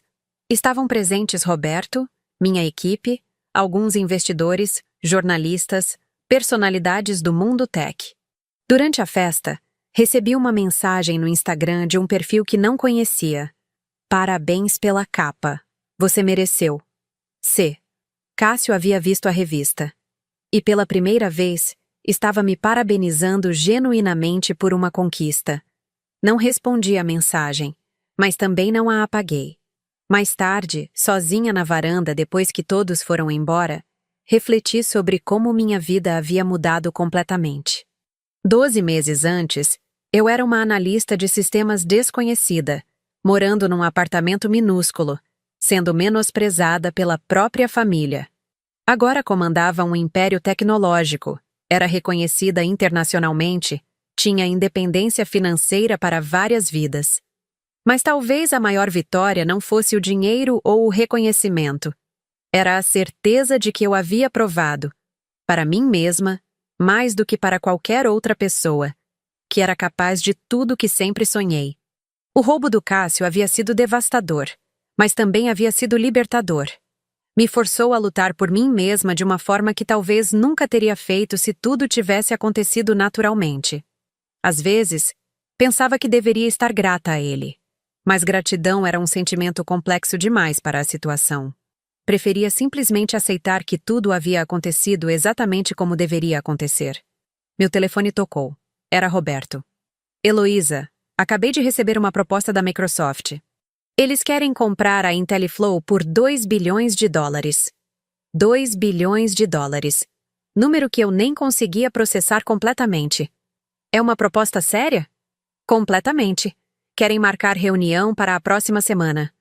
Estavam presentes Roberto, minha equipe, alguns investidores, jornalistas, personalidades do mundo tech. Durante a festa, recebi uma mensagem no Instagram de um perfil que não conhecia. Parabéns pela capa. Você mereceu. C. Cássio havia visto a revista. E pela primeira vez, estava me parabenizando genuinamente por uma conquista. Não respondi à mensagem, mas também não a apaguei. Mais tarde, sozinha na varanda depois que todos foram embora, refleti sobre como minha vida havia mudado completamente. 12 meses antes, eu era uma analista de sistemas desconhecida, morando num apartamento minúsculo, sendo menosprezada pela própria família. Agora comandava um império tecnológico, era reconhecida internacionalmente, tinha independência financeira para várias vidas. Mas talvez a maior vitória não fosse o dinheiro ou o reconhecimento. Era a certeza de que eu havia provado, para mim mesma, mais do que para qualquer outra pessoa, que era capaz de tudo que sempre sonhei. O roubo do Cássio havia sido devastador, mas também havia sido libertador. Me forçou a lutar por mim mesma de uma forma que talvez nunca teria feito se tudo tivesse acontecido naturalmente. Às vezes, pensava que deveria estar grata a ele, mas gratidão era um sentimento complexo demais para a situação. Preferia simplesmente aceitar que tudo havia acontecido exatamente como deveria acontecer. Meu telefone tocou. Era Roberto. Heloísa, acabei de receber uma proposta da Microsoft. Eles querem comprar a IntelliFlow por $2 bilhões. $2 bilhões. Número que eu nem conseguia processar completamente. É uma proposta séria? Completamente. Querem marcar reunião para a próxima semana.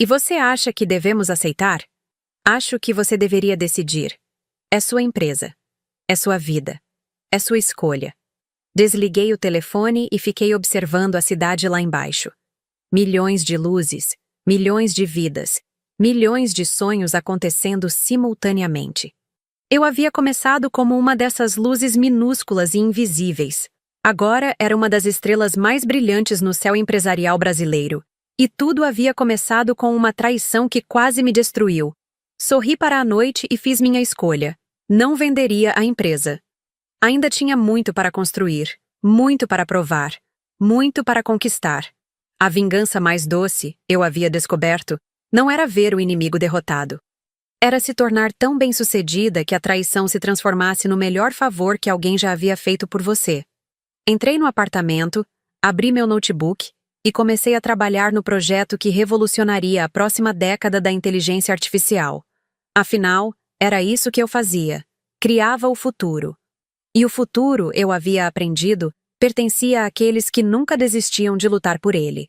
E você acha que devemos aceitar? Acho que você deveria decidir. É sua empresa. É sua vida. É sua escolha. Desliguei o telefone e fiquei observando a cidade lá embaixo. Milhões de luzes, milhões de vidas, milhões de sonhos acontecendo simultaneamente. Eu havia começado como uma dessas luzes minúsculas e invisíveis. Agora era uma das estrelas mais brilhantes no céu empresarial brasileiro. E tudo havia começado com uma traição que quase me destruiu. Sorri para a noite e fiz minha escolha. Não venderia a empresa. Ainda tinha muito para construir, muito para provar, muito para conquistar. A vingança mais doce, eu havia descoberto, não era ver o inimigo derrotado. Era se tornar tão bem-sucedida que a traição se transformasse no melhor favor que alguém já havia feito por você. Entrei no apartamento, abri meu notebook e comecei a trabalhar no projeto que revolucionaria a próxima década da inteligência artificial. Afinal, era isso que eu fazia. Criava o futuro. E o futuro, eu havia aprendido, pertencia àqueles que nunca desistiam de lutar por ele.